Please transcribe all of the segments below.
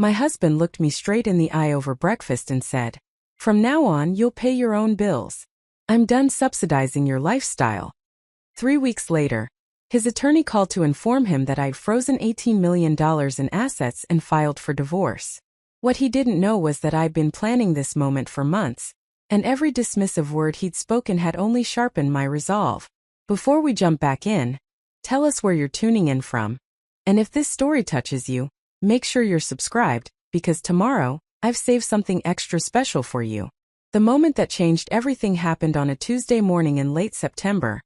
My husband looked me straight in the eye over breakfast and said, "From now on, you'll pay your own bills. I'm done subsidizing your lifestyle." 3 weeks later, his attorney called to inform him that I'd frozen $18 million in assets and filed for divorce. What he didn't know was that I'd been planning this moment for months, and every dismissive word he'd spoken had only sharpened my resolve. Before we jump back in, tell us where you're tuning in from. And if this story touches you, make sure you're subscribed, because tomorrow, I've saved something extra special for you. The moment that changed everything happened on a Tuesday morning in late September.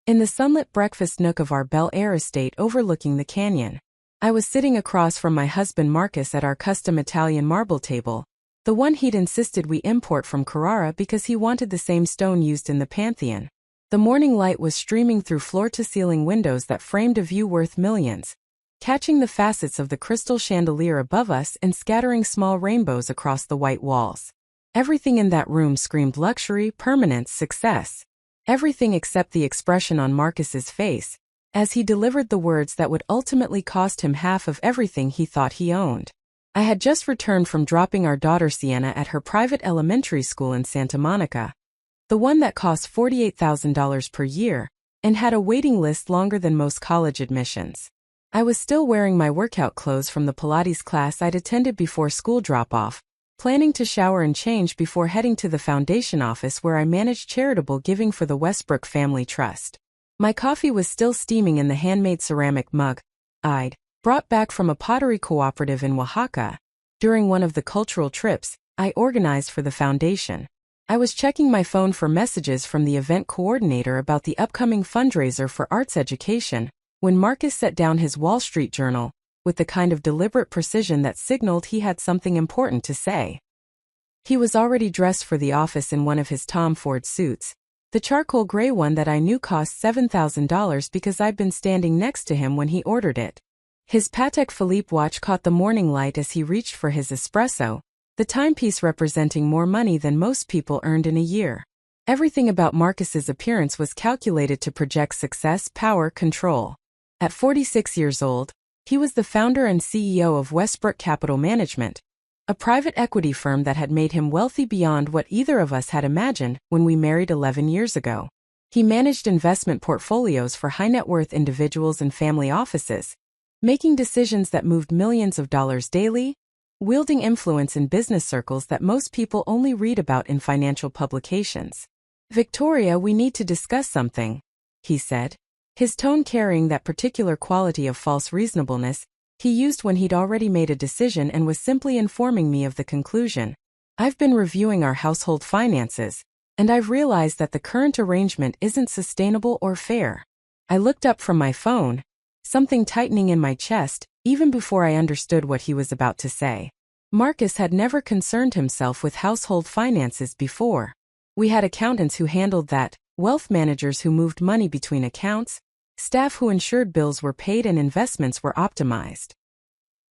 In the sunlit breakfast nook of our Bel Air estate overlooking the canyon. I was sitting across from my husband Marcus at our custom Italian marble table, the one he'd insisted we import from Carrara because he wanted the same stone used in the Pantheon. The morning light was streaming through floor-to-ceiling windows that framed a view worth millions, catching the facets of the crystal chandelier above us and scattering small rainbows across the white walls. Everything in that room screamed luxury, permanence, success. Everything except the expression on Marcus's face, as he delivered the words that would ultimately cost him half of everything he thought he owned. I had just returned from dropping our daughter Sienna at her private elementary school in Santa Monica, the one that cost $48,000 per year, and had a waiting list longer than most college admissions. I was still wearing my workout clothes from the Pilates class I'd attended before school drop-off, planning to shower and change before heading to the foundation office where I managed charitable giving for the Westbrook Family Trust. My coffee was still steaming in the handmade ceramic mug I'd brought back from a pottery cooperative in Oaxaca during one of the cultural trips I organized for the foundation. I was checking my phone for messages from the event coordinator about the upcoming fundraiser for arts education when Marcus set down his Wall Street Journal with the kind of deliberate precision that signaled he had something important to say. He was already dressed for the office in one of his Tom Ford suits, the charcoal gray one that I knew cost $7,000 because I'd been standing next to him when he ordered it. His Patek Philippe watch caught the morning light as he reached for his espresso, the timepiece representing more money than most people earned in a year. Everything about Marcus's appearance was calculated to project success, power, control. At 46 years old, he was the founder and CEO of Westbrook Capital Management, a private equity firm that had made him wealthy beyond what either of us had imagined when we married 11 years ago. He managed investment portfolios for high-net-worth individuals and family offices, making decisions that moved millions of dollars daily, wielding influence in business circles that most people only read about in financial publications. "Victoria, we need to discuss something," he said, his tone carrying that particular quality of false reasonableness he used when he'd already made a decision and was simply informing me of the conclusion. "I've been reviewing our household finances, and I've realized that the current arrangement isn't sustainable or fair." I looked up from my phone, something tightening in my chest, even before I understood what he was about to say. Marcus had never concerned himself with household finances before. We had accountants who handled that, wealth managers who moved money between accounts, staff who ensured bills were paid and investments were optimized.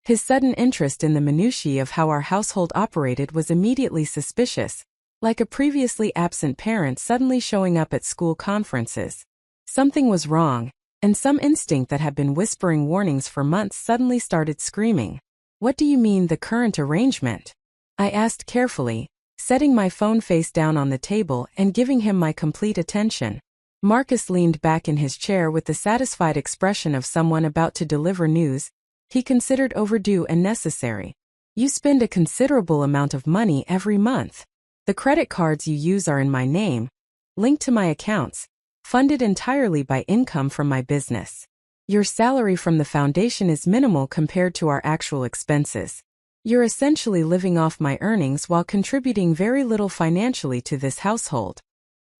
His sudden interest in the minutiae of how our household operated was immediately suspicious, like a previously absent parent suddenly showing up at school conferences. Something was wrong, and some instinct that had been whispering warnings for months suddenly started screaming. "What do you mean, the current arrangement?" I asked carefully, setting my phone face down on the table and giving him my complete attention. Marcus leaned back in his chair with the satisfied expression of someone about to deliver news he considered overdue and necessary. "You spend a considerable amount of money every month. The credit cards you use are in my name, linked to my accounts, funded entirely by income from my business. Your salary from the foundation is minimal compared to our actual expenses. You're essentially living off my earnings while contributing very little financially to this household."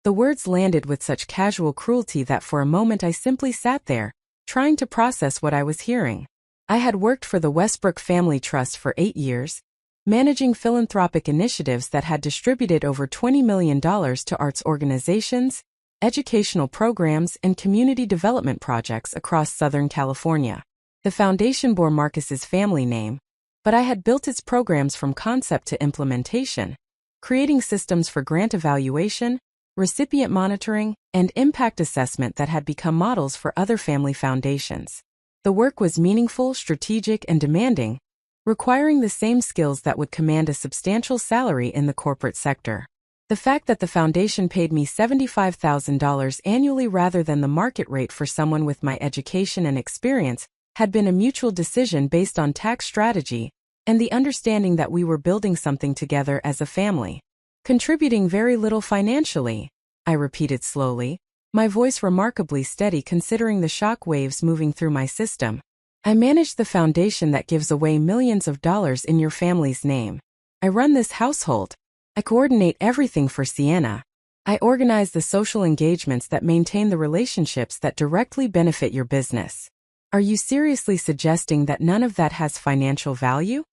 The words landed with such casual cruelty that for a moment I simply sat there, trying to process what I was hearing. I had worked for the Westbrook Family Trust for 8 years, managing philanthropic initiatives that had distributed over $20 million to arts organizations, educational programs, and community development projects across Southern California. The foundation bore Marcus's family name, but I had built its programs from concept to implementation, creating systems for grant evaluation, recipient monitoring, and impact assessment that had become models for other family foundations. The work was meaningful, strategic, and demanding, requiring the same skills that would command a substantial salary in the corporate sector. The fact that the foundation paid me $75,000 annually rather than the market rate for someone with my education and experience had been a mutual decision based on tax strategy and the understanding that we were building something together as a family. Contributing very little financially, I repeated slowly, my voice remarkably steady considering the shock waves moving through my system. I manage the foundation that gives away millions of dollars in your family's name. I run this household. I coordinate everything for Sienna. I organize the social engagements that maintain the relationships that directly benefit your business. Are you seriously suggesting that none of that has financial value?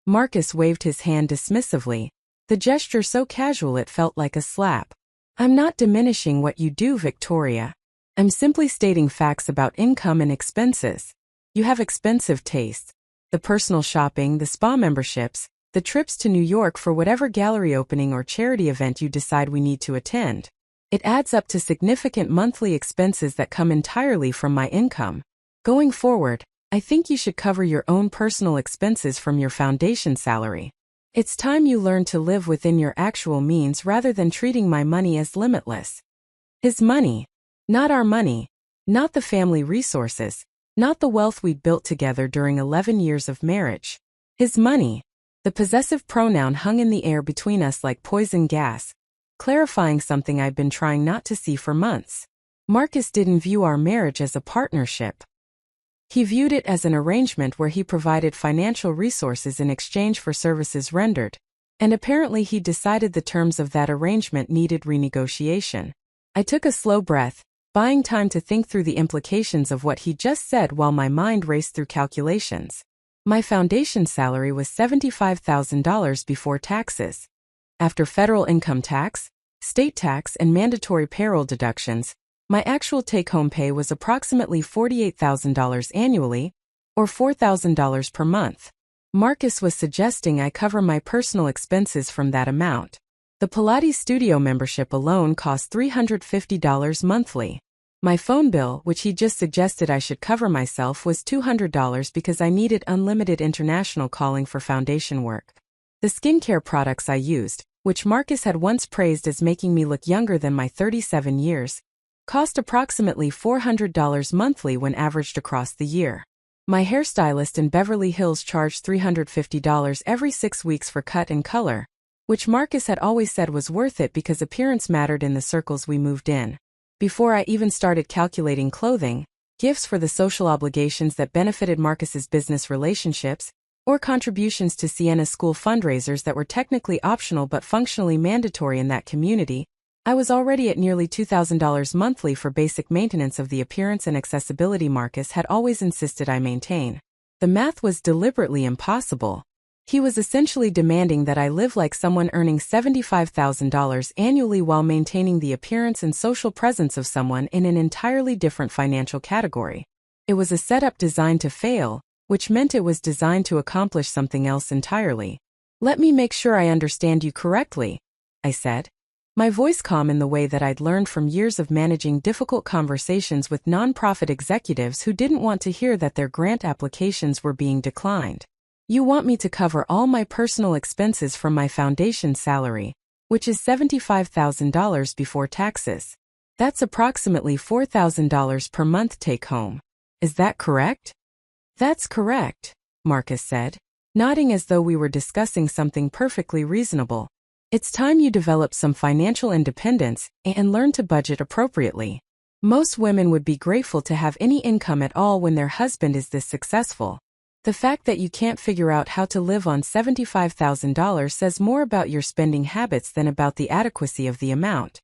Marcus waved his hand dismissively, the gesture so casual it felt like a slap. I'm not diminishing what you do, Victoria. I'm simply stating facts about income and expenses. You have expensive tastes. The personal shopping, the spa memberships, the trips to New York for whatever gallery opening or charity event you decide we need to attend. It adds up to significant monthly expenses that come entirely from my income. Going forward, I think you should cover your own personal expenses from your foundation salary. It's time you learn to live within your actual means rather than treating my money as limitless. His money, not our money, not the family resources, not the wealth we'd built together during 11 years of marriage. His money. The possessive pronoun hung in the air between us like poison gas, clarifying something I'd been trying not to see for months. Marcus didn't view our marriage as a partnership. He viewed it as an arrangement where he provided financial resources in exchange for services rendered, and apparently he decided the terms of that arrangement needed renegotiation. I took a slow breath, buying time to think through the implications of what he just said while my mind raced through calculations. My foundation salary was $75,000 before taxes. After federal income tax, state tax, and mandatory payroll deductions, my actual take-home pay was approximately $48,000 annually, or $4,000 per month. Marcus was suggesting I cover my personal expenses from that amount. The Pilates studio membership alone cost $350 monthly. My phone bill, which he just suggested I should cover myself, was $200 because I needed unlimited international calling for foundation work. The skincare products I used, which Marcus had once praised as making me look younger than my 37 years, cost approximately $400 monthly when averaged across the year. My hairstylist in Beverly Hills charged $350 every 6 weeks for cut and color, which Marcus had always said was worth it because appearance mattered in the circles we moved in. Before I even started calculating clothing, gifts for the social obligations that benefited Marcus's business relationships, or contributions to Sienna's school fundraisers that were technically optional but functionally mandatory in that community, I was already at nearly $2,000 monthly for basic maintenance of the appearance and accessibility Marcus had always insisted I maintain. The math was deliberately impossible. He was essentially demanding that I live like someone earning $75,000 annually while maintaining the appearance and social presence of someone in an entirely different financial category. It was a setup designed to fail, which meant it was designed to accomplish something else entirely. Let me make sure I understand you correctly, I said. My voice calm in the way that I'd learned from years of managing difficult conversations with nonprofit executives who didn't want to hear that their grant applications were being declined. You want me to cover all my personal expenses from my foundation salary, which is $75,000 before taxes. That's approximately $4,000 per month take home. Is that correct? That's correct, Marcus said, nodding as though we were discussing something perfectly reasonable. It's time you develop some financial independence and learn to budget appropriately. Most women would be grateful to have any income at all when their husband is this successful. The fact that you can't figure out how to live on $75,000 says more about your spending habits than about the adequacy of the amount.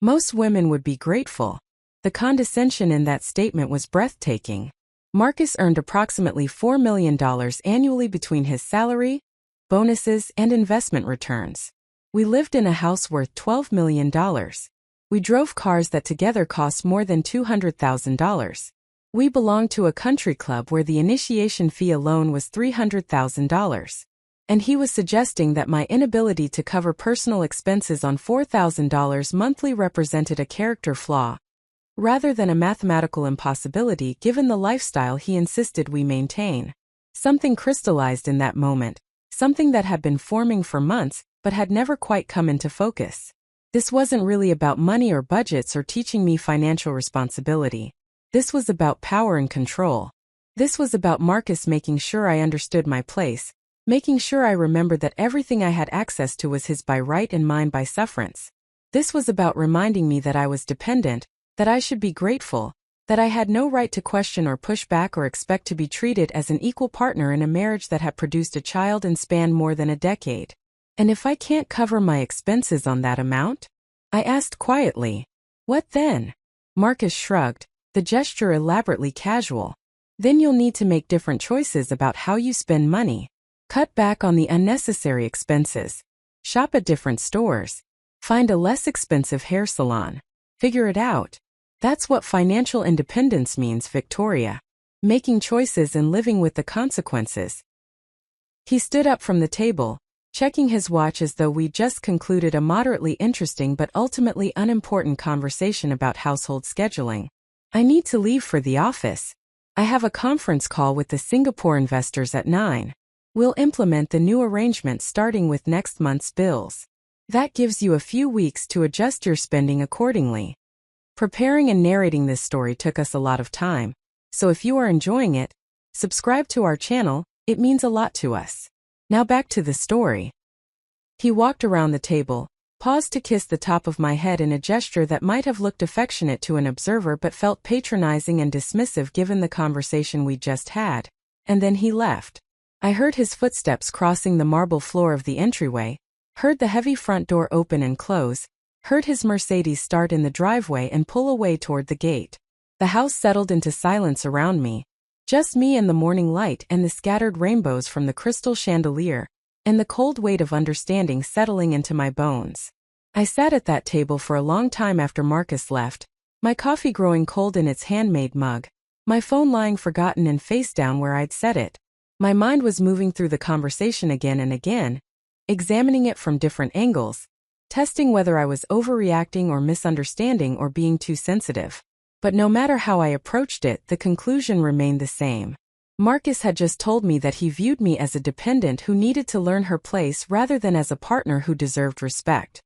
Most women would be grateful. The condescension in that statement was breathtaking. Marcus earned approximately $4 million annually between his salary, bonuses, and investment returns. We lived in a house worth $12 million. We drove cars that together cost more than $200,000. We belonged to a country club where the initiation fee alone was $300,000. And he was suggesting that my inability to cover personal expenses on $4,000 monthly represented a character flaw, rather than a mathematical impossibility given the lifestyle he insisted we maintain. Something crystallized in that moment, something that had been forming for months but had never quite come into focus. This wasn't really about money or budgets or teaching me financial responsibility. This was about power and control. This was about Marcus making sure I understood my place, making sure I remembered that everything I had access to was his by right and mine by sufferance. This was about reminding me that I was dependent, that I should be grateful, that I had no right to question or push back or expect to be treated as an equal partner in a marriage that had produced a child and spanned more than a decade. And if I can't cover my expenses on that amount? I asked quietly. What then? Marcus shrugged, the gesture elaborately casual. Then you'll need to make different choices about how you spend money. Cut back on the unnecessary expenses. Shop at different stores. Find a less expensive hair salon. Figure it out. That's what financial independence means, Victoria. Making choices and living with the consequences. He stood up from the table, checking his watch as though we'd just concluded a moderately interesting but ultimately unimportant conversation about household scheduling. I need to leave for the office. I have a conference call with the Singapore investors at 9. We'll implement the new arrangement starting with next month's bills. That gives you a few weeks to adjust your spending accordingly. Preparing and narrating this story took us a lot of time, so if you are enjoying it, subscribe to our channel, it means a lot to us. Now back to the story. He walked around the table, paused to kiss the top of my head in a gesture that might have looked affectionate to an observer but felt patronizing and dismissive given the conversation we just had, and then he left. I heard his footsteps crossing the marble floor of the entryway, heard the heavy front door open and close, heard his Mercedes start in the driveway and pull away toward the gate. The house settled into silence around me. Just me and the morning light and the scattered rainbows from the crystal chandelier, and the cold weight of understanding settling into my bones. I sat at that table for a long time after Marcus left, my coffee growing cold in its handmade mug, my phone lying forgotten and face down where I'd set it. My mind was moving through the conversation again and again, examining it from different angles, testing whether I was overreacting or misunderstanding or being too sensitive. But no matter how I approached it, the conclusion remained the same. Marcus had just told me that he viewed me as a dependent who needed to learn her place rather than as a partner who deserved respect.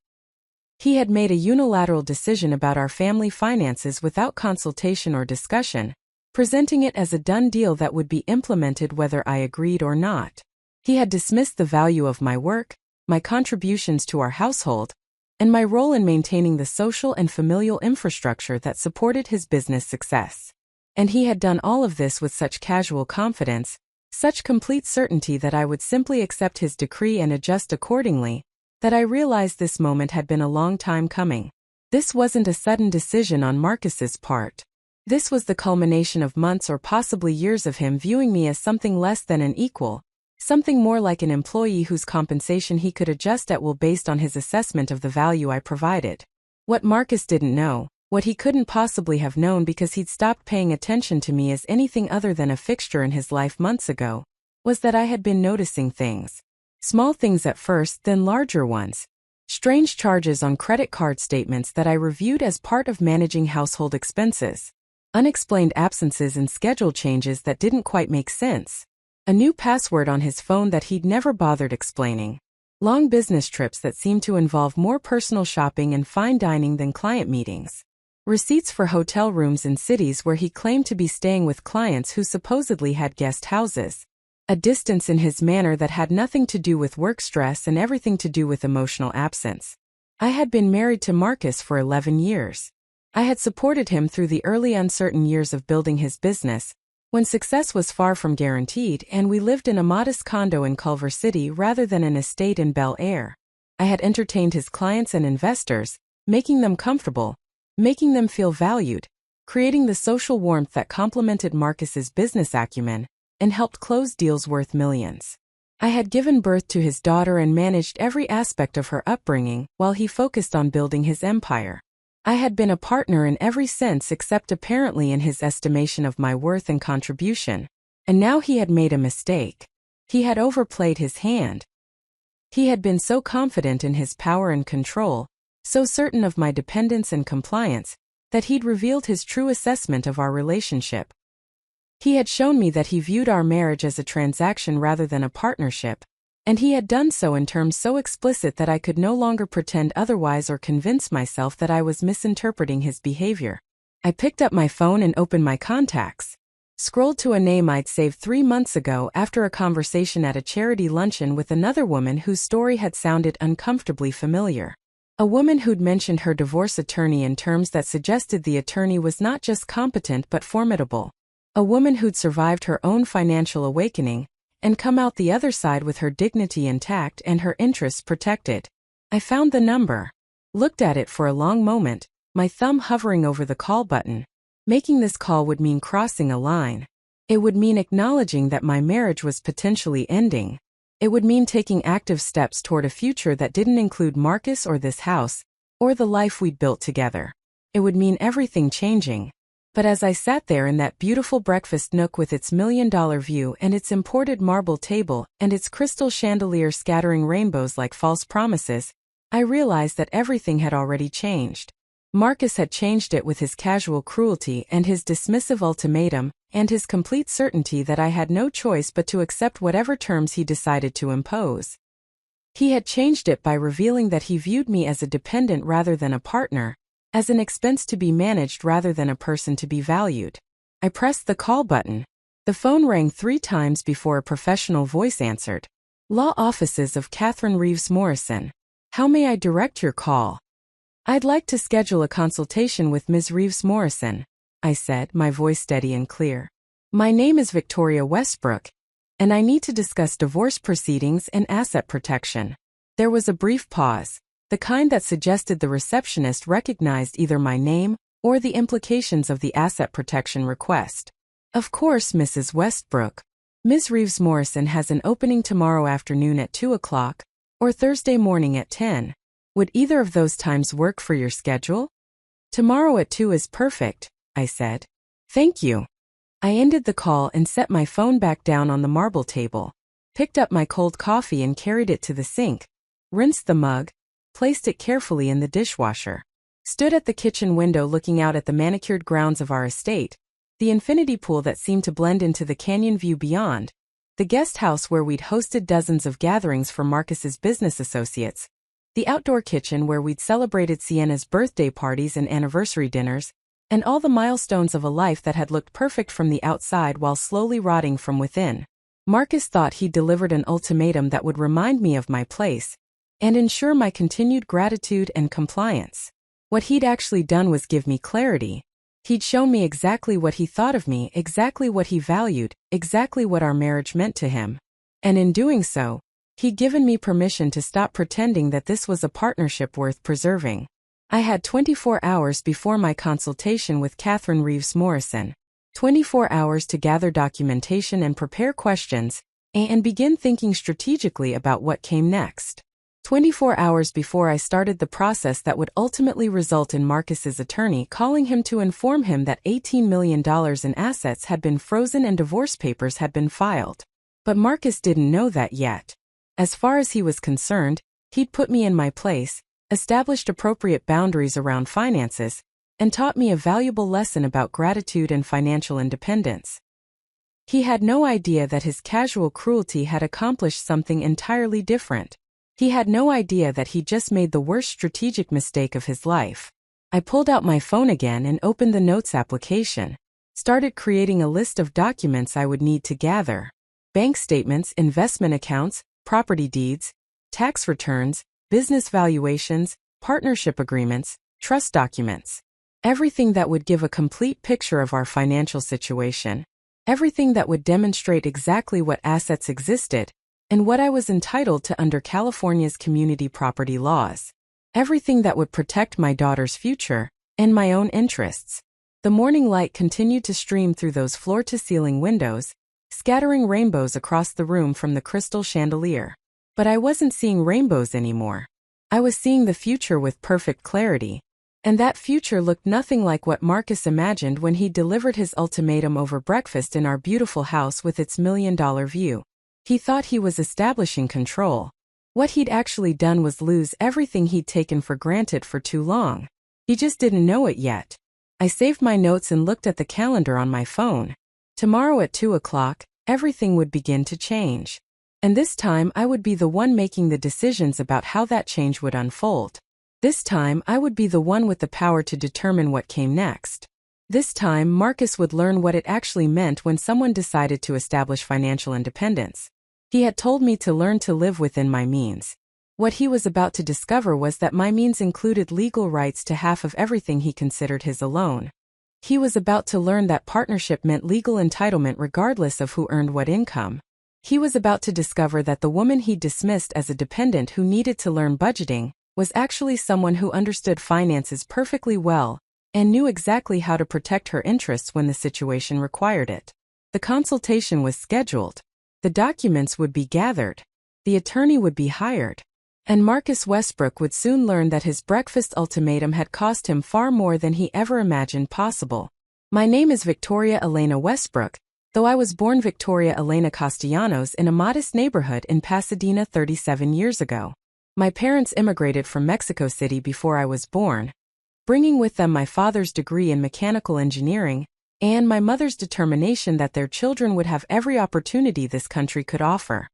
He had made a unilateral decision about our family finances without consultation or discussion, presenting it as a done deal that would be implemented whether I agreed or not. He had dismissed the value of my work, my contributions to our household, and my role in maintaining the social and familial infrastructure that supported his business success. And he had done all of this with such casual confidence, such complete certainty that I would simply accept his decree and adjust accordingly, that I realized this moment had been a long time coming. This wasn't a sudden decision on Marcus's part. This was the culmination of months or possibly years of him viewing me as something less than an equal, something more like an employee whose compensation he could adjust at will based on his assessment of the value I provided. What Marcus didn't know, what he couldn't possibly have known because he'd stopped paying attention to me as anything other than a fixture in his life months ago, was that I had been noticing things. Small things at first, then larger ones. Strange charges on credit card statements that I reviewed as part of managing household expenses. Unexplained absences and schedule changes that didn't quite make sense. A new password on his phone that he'd never bothered explaining. Long business trips that seemed to involve more personal shopping and fine dining than client meetings. Receipts for hotel rooms in cities where he claimed to be staying with clients who supposedly had guest houses. A distance in his manner that had nothing to do with work stress and everything to do with emotional absence. I had been married to Marcus for 11 years. I had supported him through the early uncertain years of building his business, when success was far from guaranteed and we lived in a modest condo in Culver City rather than an estate in Bel Air. I had entertained his clients and investors, making them comfortable, making them feel valued, creating the social warmth that complemented Marcus's business acumen, and helped close deals worth millions. I had given birth to his daughter and managed every aspect of her upbringing while he focused on building his empire. I had been a partner in every sense except apparently in his estimation of my worth and contribution. And now he had made a mistake. He had overplayed his hand. He had been so confident in his power and control, so certain of my dependence and compliance, that he'd revealed his true assessment of our relationship. He had shown me that he viewed our marriage as a transaction rather than a partnership, and he had done so in terms so explicit that I could no longer pretend otherwise or convince myself that I was misinterpreting his behavior. I picked up my phone and opened my contacts. Scrolled to a name I'd saved 3 months ago after a conversation at a charity luncheon with another woman whose story had sounded uncomfortably familiar. A woman who'd mentioned her divorce attorney in terms that suggested the attorney was not just competent but formidable. A woman who'd survived her own financial awakening and come out the other side with her dignity intact and her interests protected. I found the number. Looked at it for a long moment, my thumb hovering over the call button. Making this call would mean crossing a line. It would mean acknowledging that my marriage was potentially ending. It would mean taking active steps toward a future that didn't include Marcus or this house, or the life we'd built together. It would mean everything changing. But as I sat there in that beautiful breakfast nook with its $1,000,000 view and its imported marble table and its crystal chandelier scattering rainbows like false promises, I realized that everything had already changed. Marcus had changed it with his casual cruelty and his dismissive ultimatum, and his complete certainty that I had no choice but to accept whatever terms he decided to impose. He had changed it by revealing that he viewed me as a dependent rather than a partner, as an expense to be managed rather than a person to be valued. I pressed the call button. The phone rang 3 times before a professional voice answered. Law offices of Catherine Reeves Morrison. How may I direct your call? I'd like to schedule a consultation with Ms. Reeves Morrison, I said, my voice steady and clear. My name is Victoria Westbrook, and I need to discuss divorce proceedings and asset protection. There was a brief pause, the kind that suggested the receptionist recognized either my name or the implications of the asset protection request. Of course, Mrs. Westbrook. Ms. Reeves Morrison has an opening tomorrow afternoon at 2 o'clock, or Thursday morning at 10. Would either of those times work for your schedule? Tomorrow at 2 is perfect, I said. Thank you. I ended the call and set my phone back down on the marble table, picked up my cold coffee and carried it to the sink, rinsed the mug, placed it carefully in the dishwasher, stood at the kitchen window looking out at the manicured grounds of our estate, the infinity pool that seemed to blend into the canyon view beyond, the guest house where we'd hosted dozens of gatherings for Marcus's business associates, the outdoor kitchen where we'd celebrated Sienna's birthday parties and anniversary dinners, and all the milestones of a life that had looked perfect from the outside while slowly rotting from within. Marcus thought he'd delivered an ultimatum that would remind me of my place and ensure my continued gratitude and compliance. What he'd actually done was give me clarity. He'd shown me exactly what he thought of me, exactly what he valued, exactly what our marriage meant to him. And in doing so, he'd given me permission to stop pretending that this was a partnership worth preserving. I had 24 hours before my consultation with Catherine Reeves Morrison. 24 hours to gather documentation and prepare questions, and begin thinking strategically about what came next. 24 hours before I started the process that would ultimately result in Marcus's attorney calling him to inform him that $18 million in assets had been frozen and divorce papers had been filed. But Marcus didn't know that yet. As far as he was concerned, he'd put me in my place, established appropriate boundaries around finances, and taught me a valuable lesson about gratitude and financial independence. He had no idea that his casual cruelty had accomplished something entirely different. He had no idea that he'd just made the worst strategic mistake of his life. I pulled out my phone again and opened the notes application, started creating a list of documents I would need to gather. Bank statements, investment accounts, property deeds, tax returns, business valuations, partnership agreements, trust documents. Everything that would give a complete picture of our financial situation. Everything that would demonstrate exactly what assets existed and what I was entitled to under California's community property laws. Everything that would protect my daughter's future and my own interests. The morning light continued to stream through those floor-to-ceiling windows, scattering rainbows across the room from the crystal chandelier. But I wasn't seeing rainbows anymore. I was seeing the future with perfect clarity. And that future looked nothing like what Marcus imagined when he delivered his ultimatum over breakfast in our beautiful house with its $1,000,000 view. He thought he was establishing control. What he'd actually done was lose everything he'd taken for granted for too long. He just didn't know it yet. I saved my notes and looked at the calendar on my phone. Tomorrow at 2 o'clock, everything would begin to change. And this time I would be the one making the decisions about how that change would unfold. This time I would be the one with the power to determine what came next. This time Marcus would learn what it actually meant when someone decided to establish financial independence. He had told me to learn to live within my means. What he was about to discover was that my means included legal rights to half of everything he considered his alone. He was about to learn that partnership meant legal entitlement regardless of who earned what income. He was about to discover that the woman he dismissed as a dependent who needed to learn budgeting was actually someone who understood finances perfectly well and knew exactly how to protect her interests when the situation required it. The consultation was scheduled. The documents would be gathered. The attorney would be hired. And Marcus Westbrook would soon learn that his breakfast ultimatum had cost him far more than he ever imagined possible. My name is Victoria Elena Westbrook, though I was born Victoria Elena Castellanos in a modest neighborhood in Pasadena 37 years ago. My parents immigrated from Mexico City before I was born, bringing with them my father's degree in mechanical engineering and my mother's determination that their children would have every opportunity this country could offer.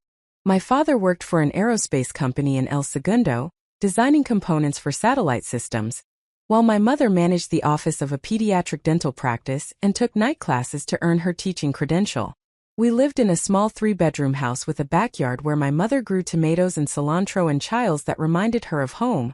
My father worked for an aerospace company in El Segundo, designing components for satellite systems, while my mother managed the office of a pediatric dental practice and took night classes to earn her teaching credential. We lived in a small 3-bedroom house with a backyard where my mother grew tomatoes and cilantro and chiles that reminded her of home,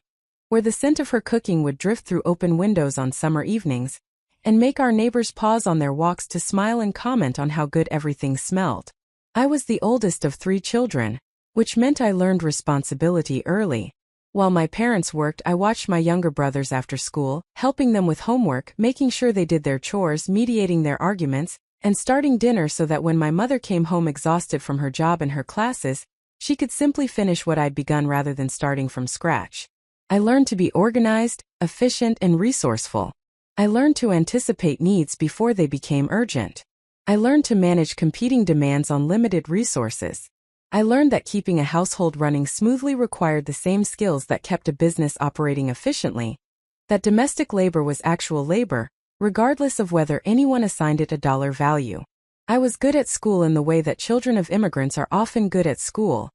where the scent of her cooking would drift through open windows on summer evenings and make our neighbors pause on their walks to smile and comment on how good everything smelled. I was the oldest of 3 children, which meant I learned responsibility early. While my parents worked, I watched my younger brothers after school, helping them with homework, making sure they did their chores, mediating their arguments, and starting dinner so that when my mother came home exhausted from her job and her classes, she could simply finish what I'd begun rather than starting from scratch. I learned to be organized, efficient, and resourceful. I learned to anticipate needs before they became urgent. I learned to manage competing demands on limited resources. I learned that keeping a household running smoothly required the same skills that kept a business operating efficiently, that domestic labor was actual labor, regardless of whether anyone assigned it a dollar value. I was good at school in the way that children of immigrants are often good at school,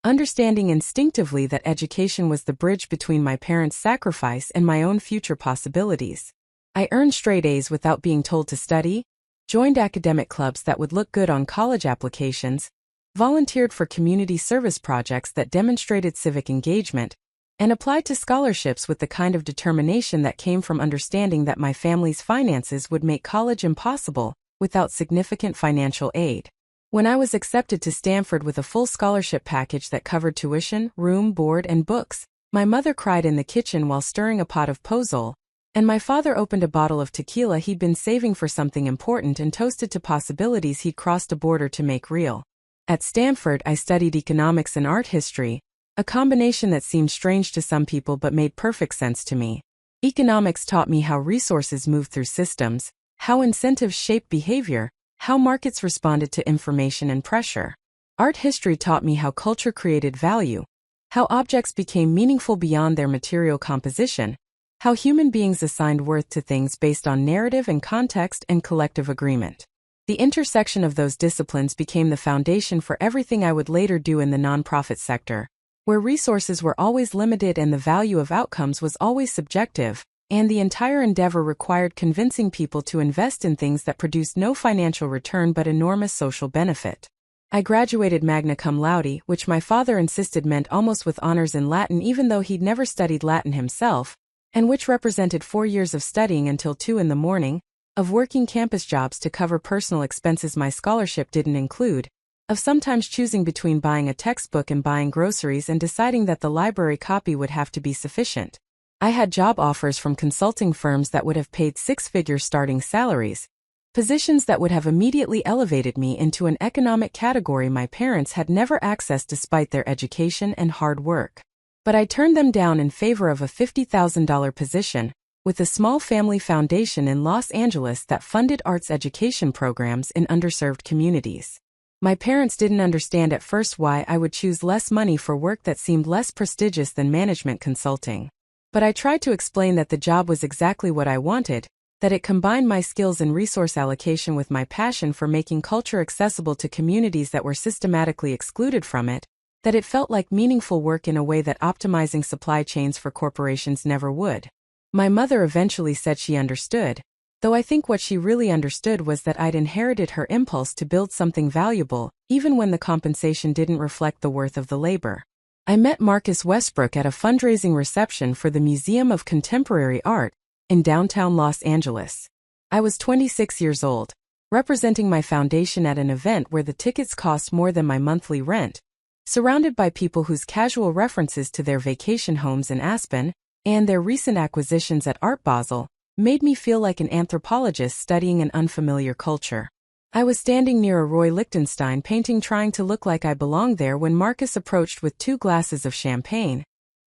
understanding instinctively that education was the bridge between my parents' sacrifice and my own future possibilities. I earned straight A's without being told to study, joined academic clubs that would look good on college applications, volunteered for community service projects that demonstrated civic engagement, and applied to scholarships with the kind of determination that came from understanding that my family's finances would make college impossible without significant financial aid. When I was accepted to Stanford with a full scholarship package that covered tuition, room, board, and books, my mother cried in the kitchen while stirring a pot of pozole, and my father opened a bottle of tequila he'd been saving for something important and toasted to possibilities he'd crossed a border to make real. At Stanford, I studied economics and art history, a combination that seemed strange to some people but made perfect sense to me. Economics taught me how resources move through systems, how incentives shape behavior, how markets responded to information and pressure. Art history taught me how culture created value, how objects became meaningful beyond their material composition, how human beings assigned worth to things based on narrative and context and collective agreement. The intersection of those disciplines became the foundation for everything I would later do in the nonprofit sector, where resources were always limited and the value of outcomes was always subjective, and the entire endeavor required convincing people to invest in things that produced no financial return but enormous social benefit. I graduated magna cum laude, which my father insisted meant almost with honors in Latin even though he'd never studied Latin himself, and which represented 4 years of studying until 2 in the morning, of working campus jobs to cover personal expenses my scholarship didn't include, of sometimes choosing between buying a textbook and buying groceries and deciding that the library copy would have to be sufficient. I had job offers from consulting firms that would have paid 6-figure starting salaries, positions that would have immediately elevated me into an economic category my parents had never accessed despite their education and hard work. But I turned them down in favor of a $50,000 position with a small family foundation in Los Angeles that funded arts education programs in underserved communities. My parents didn't understand at first why I would choose less money for work that seemed less prestigious than management consulting. But I tried to explain that the job was exactly what I wanted, that it combined my skills in resource allocation with my passion for making culture accessible to communities that were systematically excluded from it, that it felt like meaningful work in a way that optimizing supply chains for corporations never would. My mother eventually said she understood, though I think what she really understood was that I'd inherited her impulse to build something valuable, even when the compensation didn't reflect the worth of the labor. I met Marcus Westbrook at a fundraising reception for the Museum of Contemporary Art in downtown Los Angeles. I was 26 years old, representing my foundation at an event where the tickets cost more than my monthly rent, surrounded by people whose casual references to their vacation homes in Aspen and their recent acquisitions at Art Basel made me feel like an anthropologist studying an unfamiliar culture. I was standing near a Roy Lichtenstein painting trying to look like I belonged there when Marcus approached with 2 glasses of champagne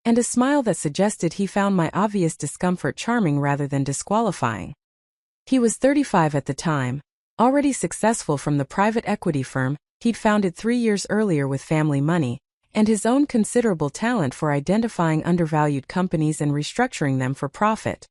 and a smile that suggested he found my obvious discomfort charming rather than disqualifying. He was 35 at the time, already successful from the private equity firm he'd founded 3 years earlier with family money, and his own considerable talent for identifying undervalued companies and restructuring them for profit.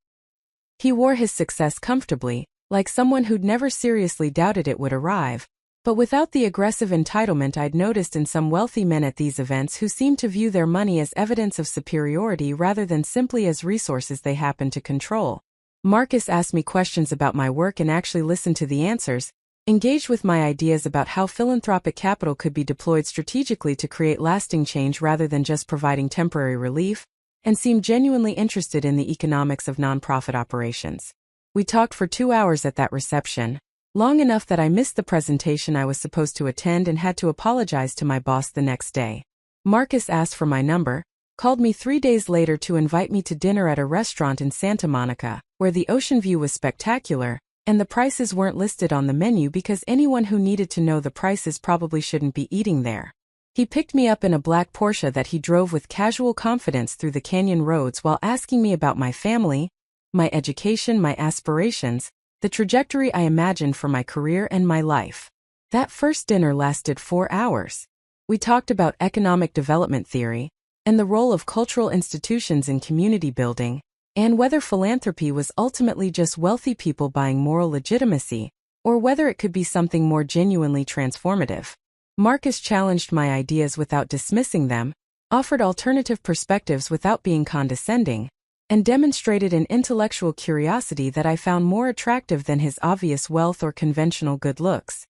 He wore his success comfortably, like someone who'd never seriously doubted it would arrive, but without the aggressive entitlement I'd noticed in some wealthy men at these events who seemed to view their money as evidence of superiority rather than simply as resources they happened to control. Marcus asked me questions about my work and actually listened to the answers, engaged with my ideas about how philanthropic capital could be deployed strategically to create lasting change rather than just providing temporary relief, and seemed genuinely interested in the economics of nonprofit operations. We talked for 2 hours at that reception, long enough that I missed the presentation I was supposed to attend and had to apologize to my boss the next day. Marcus asked for my number, called me 3 days later to invite me to dinner at a restaurant in Santa Monica, where the ocean view was spectacular, and the prices weren't listed on the menu because anyone who needed to know the prices probably shouldn't be eating there. He picked me up in a black Porsche that he drove with casual confidence through the canyon roads while asking me about my family, my education, my aspirations, the trajectory I imagined for my career and my life. That first dinner lasted 4 hours. We talked about economic development theory, and the role of cultural institutions in community building, and whether philanthropy was ultimately just wealthy people buying moral legitimacy, or whether it could be something more genuinely transformative. Marcus challenged my ideas without dismissing them, offered alternative perspectives without being condescending, and demonstrated an intellectual curiosity that I found more attractive than his obvious wealth or conventional good looks.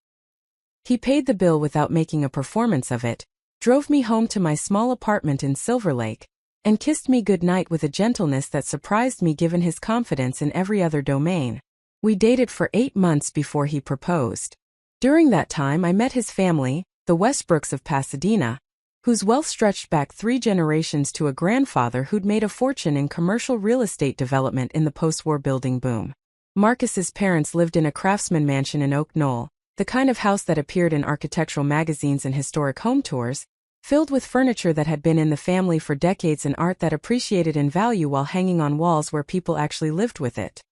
He paid the bill without making a performance of it, drove me home to my small apartment in Silver Lake, and kissed me goodnight with a gentleness that surprised me given his confidence in every other domain. We dated for 8 months before he proposed. During that time I met his family, the Westbrooks of Pasadena, whose wealth stretched back 3 generations to a grandfather who'd made a fortune in commercial real estate development in the post-war building boom. Marcus's parents lived in a craftsman mansion in Oak Knoll, the kind of house that appeared in architectural magazines and historic home tours, filled with furniture that had been in the family for decades and art that appreciated in value while hanging on walls where people actually lived with it.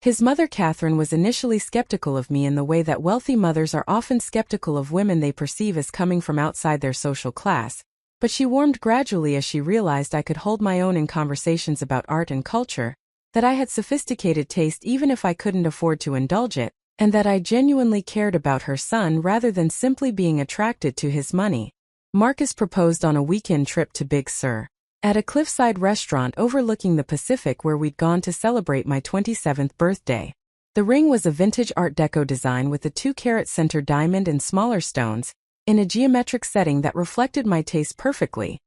His mother Catherine was initially skeptical of me in the way that wealthy mothers are often skeptical of women they perceive as coming from outside their social class, but she warmed gradually as she realized I could hold my own in conversations about art and culture, that I had sophisticated taste even if I couldn't afford to indulge it, and that I genuinely cared about her son rather than simply being attracted to his money. Marcus proposed on a weekend trip to Big Sur, at a cliffside restaurant overlooking the Pacific where we'd gone to celebrate my 27th birthday. The ring was a vintage Art Deco design with a 2-carat center diamond and smaller stones, in a geometric setting that reflected my taste perfectly,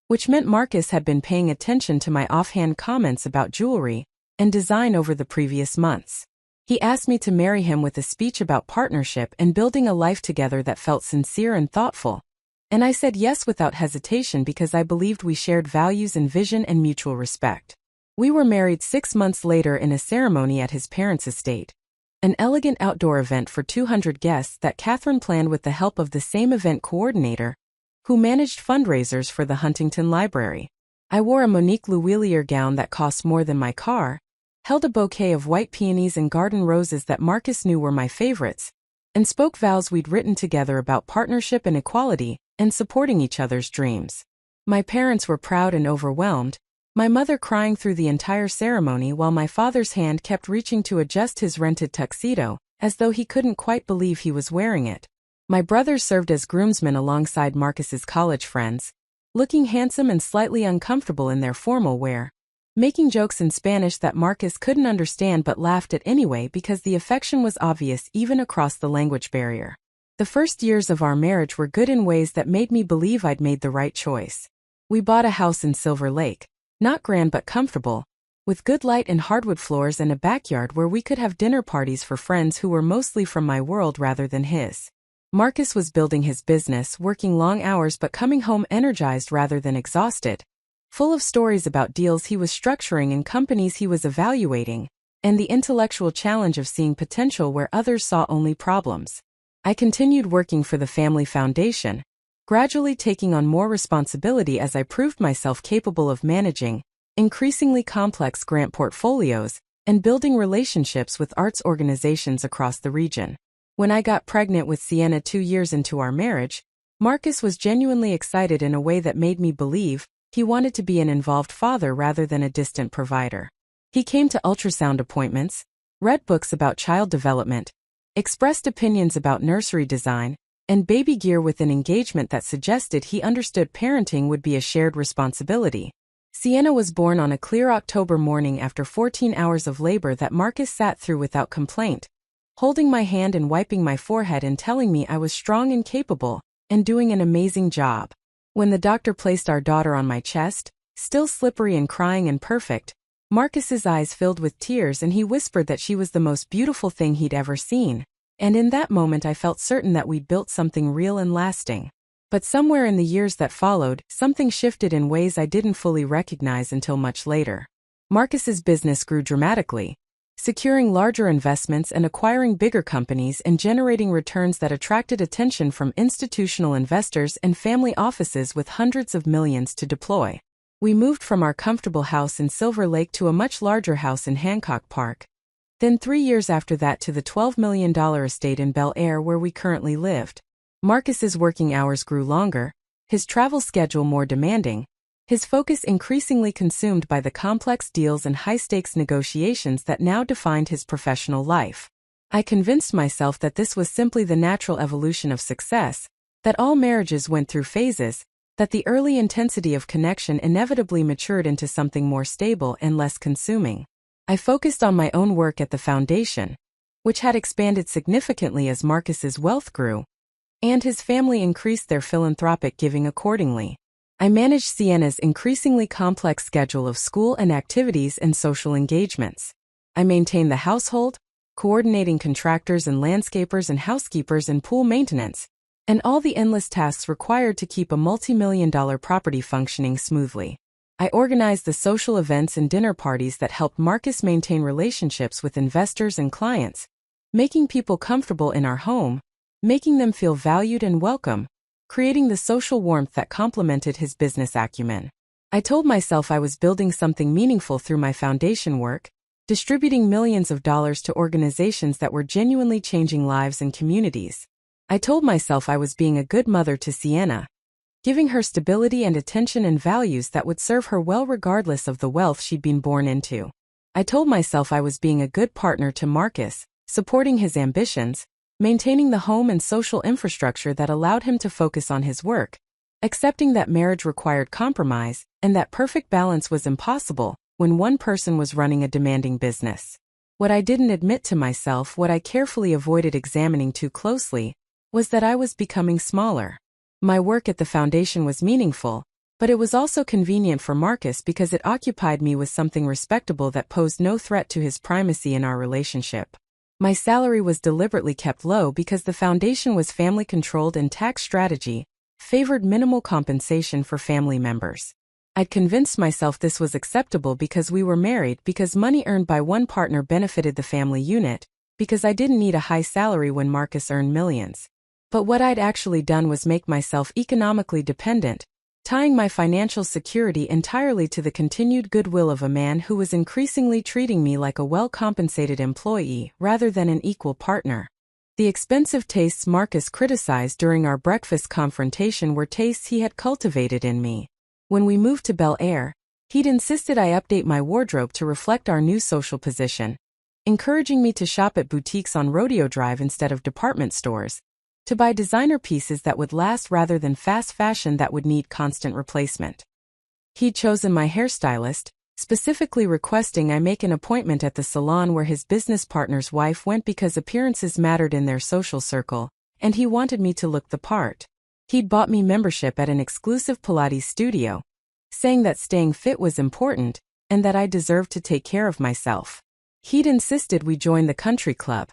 which meant Marcus had been paying attention to my offhand comments about jewelry and design over the previous months. He asked me to marry him with a speech about partnership and building a life together that felt sincere and thoughtful. And I said yes without hesitation because I believed we shared values and vision and mutual respect. We were married 6 months later in a ceremony at his parents' estate, an elegant outdoor event for 200 guests that Catherine planned with the help of the same event coordinator, who managed fundraisers for the Huntington Library. I wore a Monique Louvillier gown that cost more than my car, held a bouquet of white peonies and garden roses that Marcus knew were my favorites, and spoke vows we'd written together about partnership and equality, and supporting each other's dreams. My parents were proud and overwhelmed, my mother crying through the entire ceremony while my father's hand kept reaching to adjust his rented tuxedo, as though he couldn't quite believe he was wearing it. My brothers served as groomsmen alongside Marcus's college friends, looking handsome and slightly uncomfortable in their formal wear, making jokes in Spanish that Marcus couldn't understand but laughed at anyway because the affection was obvious even across the language barrier. The first years of our marriage were good in ways that made me believe I'd made the right choice. We bought a house in Silver Lake, not grand but comfortable, with good light and hardwood floors and a backyard where we could have dinner parties for friends who were mostly from my world rather than his. Marcus was building his business, working long hours but coming home energized rather than exhausted, full of stories about deals he was structuring and companies he was evaluating, and the intellectual challenge of seeing potential where others saw only problems. I continued working for the family foundation, gradually taking on more responsibility as I proved myself capable of managing increasingly complex grant portfolios and building relationships with arts organizations across the region. When I got pregnant with Sienna 2 years into our marriage, Marcus was genuinely excited in a way that made me believe he wanted to be an involved father rather than a distant provider. He came to ultrasound appointments, read books about child development, expressed opinions about nursery design, and baby gear with an engagement that suggested he understood parenting would be a shared responsibility. Sienna was born on a clear October morning after 14 hours of labor that Marcus sat through without complaint, holding my hand and wiping my forehead and telling me I was strong and capable, and doing an amazing job. When the doctor placed our daughter on my chest, still slippery and crying and perfect, Marcus's eyes filled with tears and he whispered that she was the most beautiful thing he'd ever seen. And in that moment I felt certain that we'd built something real and lasting. But somewhere in the years that followed, something shifted in ways I didn't fully recognize until much later. Marcus's business grew dramatically, securing larger investments and acquiring bigger companies and generating returns that attracted attention from institutional investors and family offices with hundreds of millions to deploy. We moved from our comfortable house in Silver Lake to a much larger house in Hancock Park. Then 3 years after that to the $12 million estate in Bel Air where we currently lived. Marcus's working hours grew longer, his travel schedule more demanding, his focus increasingly consumed by the complex deals and high-stakes negotiations that now defined his professional life. I convinced myself that this was simply the natural evolution of success, that all marriages went through phases, that the early intensity of connection inevitably matured into something more stable and less consuming. I focused on my own work at the foundation, which had expanded significantly as Marcus's wealth grew, and his family increased their philanthropic giving accordingly. I managed Sienna's increasingly complex schedule of school and activities and social engagements. I maintained the household, coordinating contractors and landscapers and housekeepers and pool maintenance, and all the endless tasks required to keep a multi-million-dollar property functioning smoothly. I organized the social events and dinner parties that helped Marcus maintain relationships with investors and clients, making people comfortable in our home, making them feel valued and welcome, creating the social warmth that complemented his business acumen. I told myself I was building something meaningful through my foundation work, distributing millions of dollars to organizations that were genuinely changing lives and communities. I told myself I was being a good mother to Sienna, giving her stability and attention and values that would serve her well regardless of the wealth she'd been born into. I told myself I was being a good partner to Marcus, supporting his ambitions, maintaining the home and social infrastructure that allowed him to focus on his work, accepting that marriage required compromise, and that perfect balance was impossible when one person was running a demanding business. What I didn't admit to myself, what I carefully avoided examining too closely, was that I was becoming smaller. My work at the foundation was meaningful, but it was also convenient for Marcus because it occupied me with something respectable that posed no threat to his primacy in our relationship. My salary was deliberately kept low because the foundation was family-controlled and tax strategy favored minimal compensation for family members. I'd convinced myself this was acceptable because we were married, because money earned by one partner benefited the family unit, because I didn't need a high salary when Marcus earned millions. But what I'd actually done was make myself economically dependent, tying my financial security entirely to the continued goodwill of a man who was increasingly treating me like a well-compensated employee rather than an equal partner. The expensive tastes Marcus criticized during our breakfast confrontation were tastes he had cultivated in me. When we moved to Bel Air, He'd insisted I update my wardrobe to reflect our new social position, encouraging me to shop at boutiques on Rodeo Drive instead of department stores, to buy designer pieces that would last rather than fast fashion that would need constant replacement. He'd chosen my hairstylist, specifically requesting I make an appointment at the salon where his business partner's wife went because appearances mattered in their social circle, and he wanted me to look the part. He'd bought me membership at an exclusive Pilates studio, saying that staying fit was important and that I deserved to take care of myself. He'd insisted we join the country club,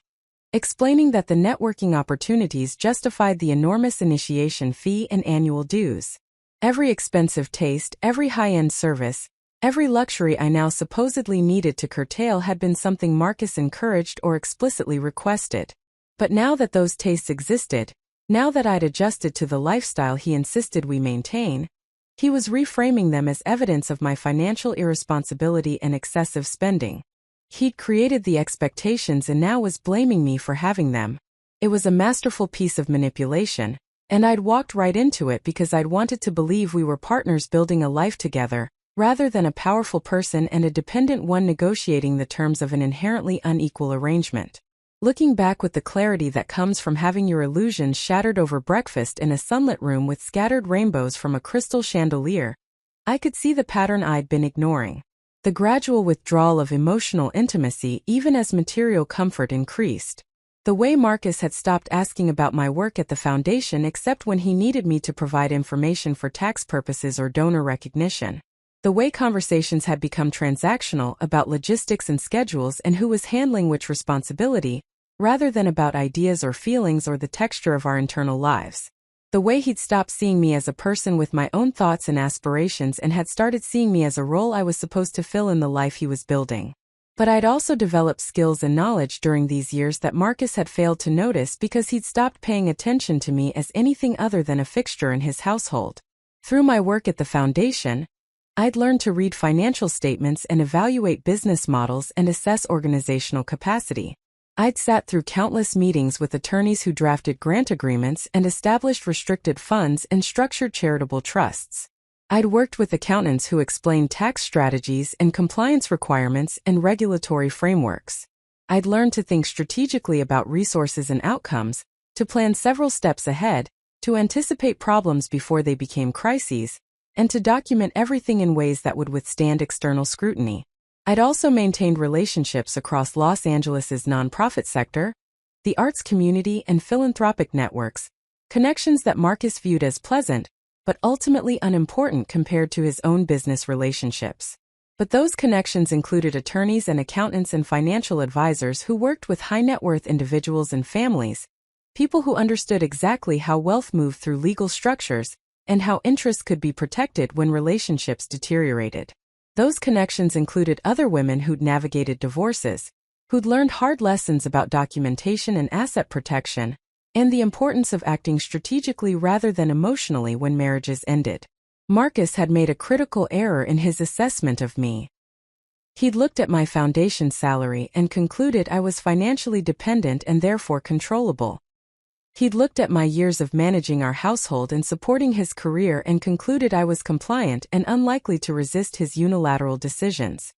explaining that the networking opportunities justified the enormous initiation fee and annual dues. Every expensive taste, every high-end service, every luxury I now supposedly needed to curtail had been something Marcus encouraged or explicitly requested. But now that those tastes existed, now that I'd adjusted to the lifestyle he insisted we maintain, he was reframing them as evidence of my financial irresponsibility and excessive spending. He'd created the expectations and now was blaming me for having them. It was a masterful piece of manipulation, and I'd walked right into it because I'd wanted to believe we were partners building a life together, rather than a powerful person and a dependent one negotiating the terms of an inherently unequal arrangement. Looking back with the clarity that comes from having your illusions shattered over breakfast in a sunlit room with scattered rainbows from a crystal chandelier, I could see the pattern I'd been ignoring. The gradual withdrawal of emotional intimacy even as material comfort increased. The way Marcus had stopped asking about my work at the foundation except when he needed me to provide information for tax purposes or donor recognition. The way conversations had become transactional about logistics and schedules and who was handling which responsibility, rather than about ideas or feelings or the texture of our internal lives. The way he'd stopped seeing me as a person with my own thoughts and aspirations and had started seeing me as a role I was supposed to fill in the life he was building. But I'd also developed skills and knowledge during these years that Marcus had failed to notice because he'd stopped paying attention to me as anything other than a fixture in his household. Through my work at the foundation, I'd learned to read financial statements and evaluate business models and assess organizational capacity. I'd sat through countless meetings with attorneys who drafted grant agreements and established restricted funds and structured charitable trusts. I'd worked with accountants who explained tax strategies and compliance requirements and regulatory frameworks. I'd learned to think strategically about resources and outcomes, to plan several steps ahead, to anticipate problems before they became crises, and to document everything in ways that would withstand external scrutiny. I'd also maintained relationships across Los Angeles's nonprofit sector, the arts community, and philanthropic networks, connections that Marcus viewed as pleasant, but ultimately unimportant compared to his own business relationships. But those connections included attorneys and accountants and financial advisors who worked with high-net-worth individuals and families, people who understood exactly how wealth moved through legal structures and how interests could be protected when relationships deteriorated. Those connections included other women who'd navigated divorces, who'd learned hard lessons about documentation and asset protection, and the importance of acting strategically rather than emotionally when marriages ended. Marcus had made a critical error in his assessment of me. He'd looked at my foundation salary and concluded I was financially dependent and therefore controllable. He'd looked at my years of managing our household and supporting his career and concluded I was compliant and unlikely to resist his unilateral decisions.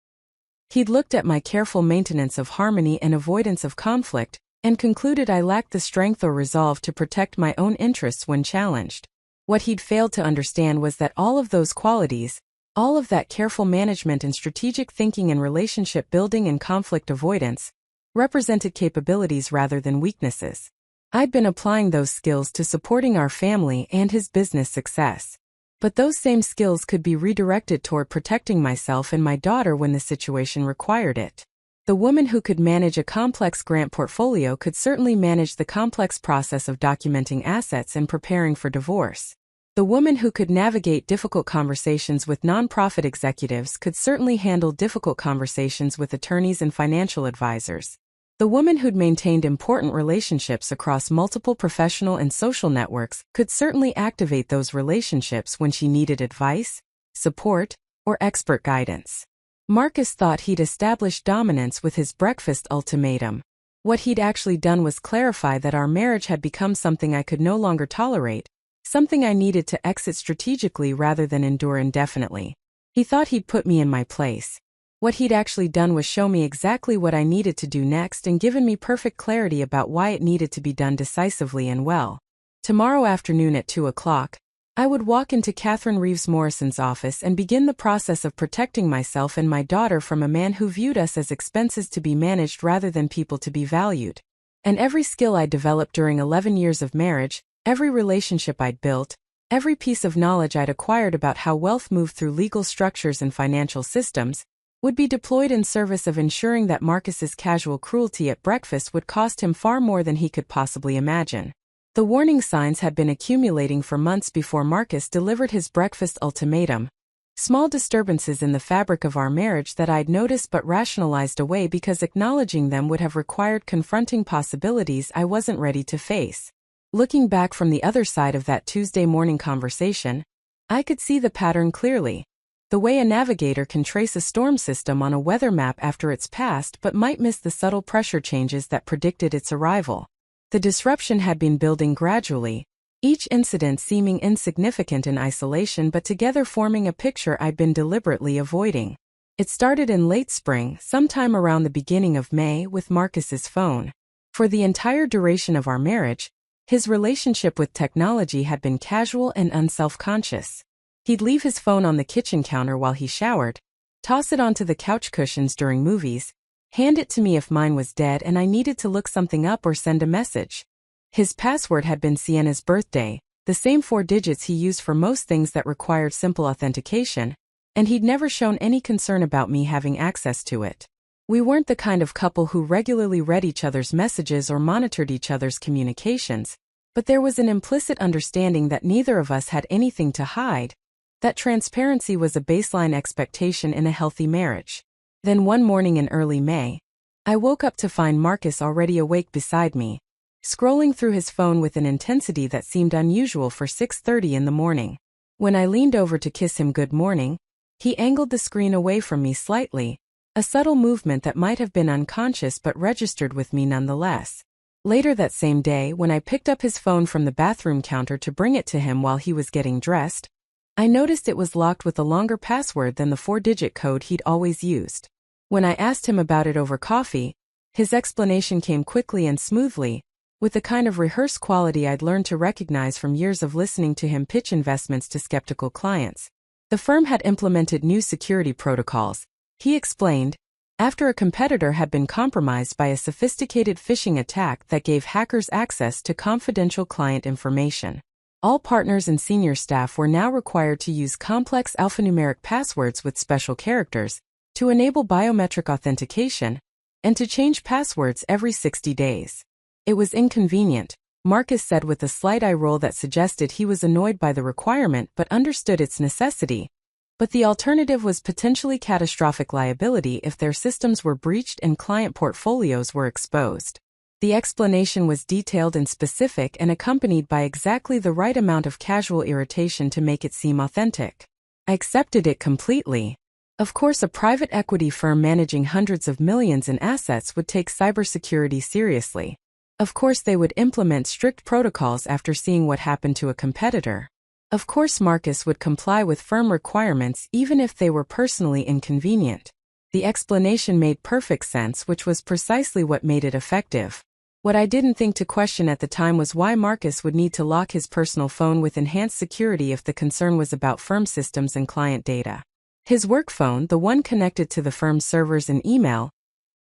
He'd looked at my careful maintenance of harmony and avoidance of conflict and concluded I lacked the strength or resolve to protect my own interests when challenged. What he'd failed to understand was that all of those qualities, all of that careful management and strategic thinking and relationship building and conflict avoidance, represented capabilities rather than weaknesses. I'd been applying those skills to supporting our family and his business success. But those same skills could be redirected toward protecting myself and my daughter when the situation required it. The woman who could manage a complex grant portfolio could certainly manage the complex process of documenting assets and preparing for divorce. The woman who could navigate difficult conversations with nonprofit executives could certainly handle difficult conversations with attorneys and financial advisors. The woman who'd maintained important relationships across multiple professional and social networks could certainly activate those relationships when she needed advice, support, or expert guidance. Marcus thought he'd established dominance with his breakfast ultimatum. What he'd actually done was clarify that our marriage had become something I could no longer tolerate, something I needed to exit strategically rather than endure indefinitely. He thought he'd put me in my place. What he'd actually done was show me exactly what I needed to do next and given me perfect clarity about why it needed to be done decisively and well. Tomorrow afternoon at 2 o'clock, I would walk into Catherine Reeves Morrison's office and begin the process of protecting myself and my daughter from a man who viewed us as expenses to be managed rather than people to be valued. And every skill I developed during 11 years of marriage, every relationship I'd built, every piece of knowledge I'd acquired about how wealth moved through legal structures and financial systems, would be deployed in service of ensuring that Marcus's casual cruelty at breakfast would cost him far more than he could possibly imagine. The warning signs had been accumulating for months before Marcus delivered his breakfast ultimatum. Small disturbances in the fabric of our marriage that I'd noticed but rationalized away because acknowledging them would have required confronting possibilities I wasn't ready to face. Looking back from the other side of that Tuesday morning conversation, I could see the pattern clearly. The way a navigator can trace a storm system on a weather map after it's passed but might miss the subtle pressure changes that predicted its arrival. The disruption had been building gradually, each incident seeming insignificant in isolation but together forming a picture I'd been deliberately avoiding. It started in late spring, sometime around the beginning of May, with Marcus's phone. For the entire duration of our marriage, his relationship with technology had been casual and unself-conscious. He'd leave his phone on the kitchen counter while he showered, toss it onto the couch cushions during movies, hand it to me if mine was dead and I needed to look something up or send a message. His password had been Sienna's birthday, the same 4 digits he used for most things that required simple authentication, and he'd never shown any concern about me having access to it. We weren't the kind of couple who regularly read each other's messages or monitored each other's communications, but there was an implicit understanding that neither of us had anything to hide, that transparency was a baseline expectation in a healthy marriage. Then one morning in early May, I woke up to find Marcus already awake beside me, scrolling through his phone with an intensity that seemed unusual for 6:30 in the morning. When I leaned over to kiss him good morning, he angled the screen away from me slightly, a subtle movement that might have been unconscious but registered with me nonetheless. Later that same day, when I picked up his phone from the bathroom counter to bring it to him while he was getting dressed, I noticed it was locked with a longer password than the 4-digit code he'd always used. When I asked him about it over coffee, his explanation came quickly and smoothly, with the kind of rehearsed quality I'd learned to recognize from years of listening to him pitch investments to skeptical clients. The firm had implemented new security protocols, he explained, after a competitor had been compromised by a sophisticated phishing attack that gave hackers access to confidential client information. All partners and senior staff were now required to use complex alphanumeric passwords with special characters to enable biometric authentication and to change passwords every 60 days. It was inconvenient, Marcus said with a slight eye roll that suggested he was annoyed by the requirement but understood its necessity. But the alternative was potentially catastrophic liability if their systems were breached and client portfolios were exposed. The explanation was detailed and specific and accompanied by exactly the right amount of casual irritation to make it seem authentic. I accepted it completely. Of course, a private equity firm managing hundreds of millions in assets would take cybersecurity seriously. Of course, they would implement strict protocols after seeing what happened to a competitor. Of course, Marcus would comply with firm requirements even if they were personally inconvenient. The explanation made perfect sense, which was precisely what made it effective. What I didn't think to question at the time was why Marcus would need to lock his personal phone with enhanced security if the concern was about firm systems and client data. His work phone, the one connected to the firm's servers and email,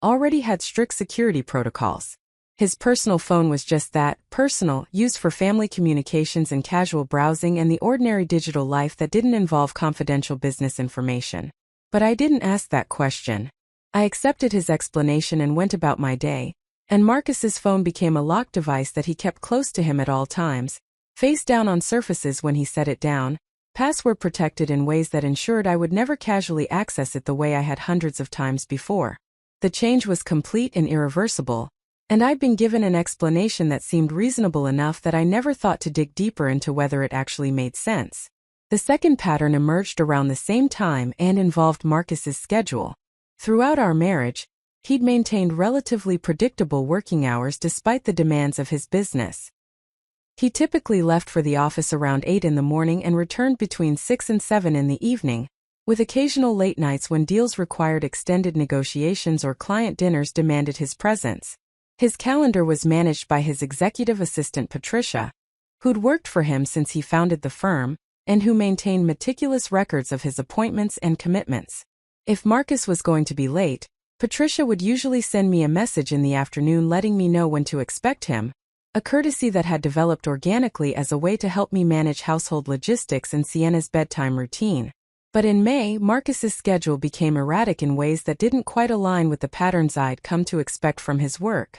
already had strict security protocols. His personal phone was just that, personal, used for family communications and casual browsing and the ordinary digital life that didn't involve confidential business information. But I didn't ask that question. I accepted his explanation and went about my day, and Marcus's phone became a locked device that he kept close to him at all times, face down on surfaces when he set it down, password protected in ways that ensured I would never casually access it the way I had hundreds of times before. The change was complete and irreversible, and I'd been given an explanation that seemed reasonable enough that I never thought to dig deeper into whether it actually made sense. The second pattern emerged around the same time and involved Marcus's schedule. Throughout our marriage, he'd maintained relatively predictable working hours despite the demands of his business. He typically left for the office around 8 in the morning and returned between 6 and 7 in the evening, with occasional late nights when deals required extended negotiations or client dinners demanded his presence. His calendar was managed by his executive assistant Patricia, who'd worked for him since he founded the firm, and who maintained meticulous records of his appointments and commitments. If Marcus was going to be late, Patricia would usually send me a message in the afternoon letting me know when to expect him, a courtesy that had developed organically as a way to help me manage household logistics and Sienna's bedtime routine. But in May, Marcus's schedule became erratic in ways that didn't quite align with the patterns I'd come to expect from his work.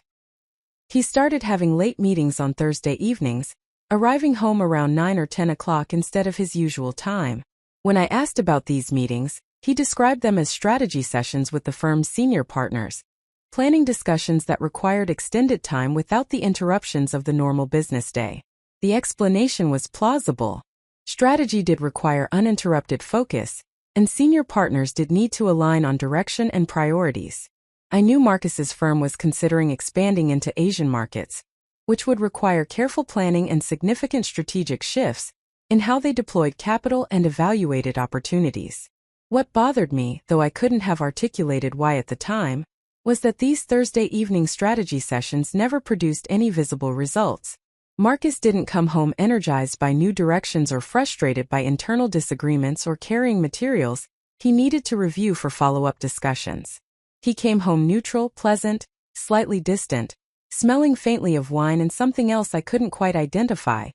He started having late meetings on Thursday evenings, arriving home around 9 or 10 o'clock instead of his usual time. When I asked about these meetings, he described them as strategy sessions with the firm's senior partners, planning discussions that required extended time without the interruptions of the normal business day. The explanation was plausible. Strategy did require uninterrupted focus, and senior partners did need to align on direction and priorities. I knew Marcus's firm was considering expanding into Asian markets, which would require careful planning and significant strategic shifts in how they deployed capital and evaluated opportunities. What bothered me, though I couldn't have articulated why at the time, was that these Thursday evening strategy sessions never produced any visible results. Marcus didn't come home energized by new directions or frustrated by internal disagreements or carrying materials he needed to review for follow-up discussions. He came home neutral, pleasant, slightly distant, smelling faintly of wine and something else I couldn't quite identify,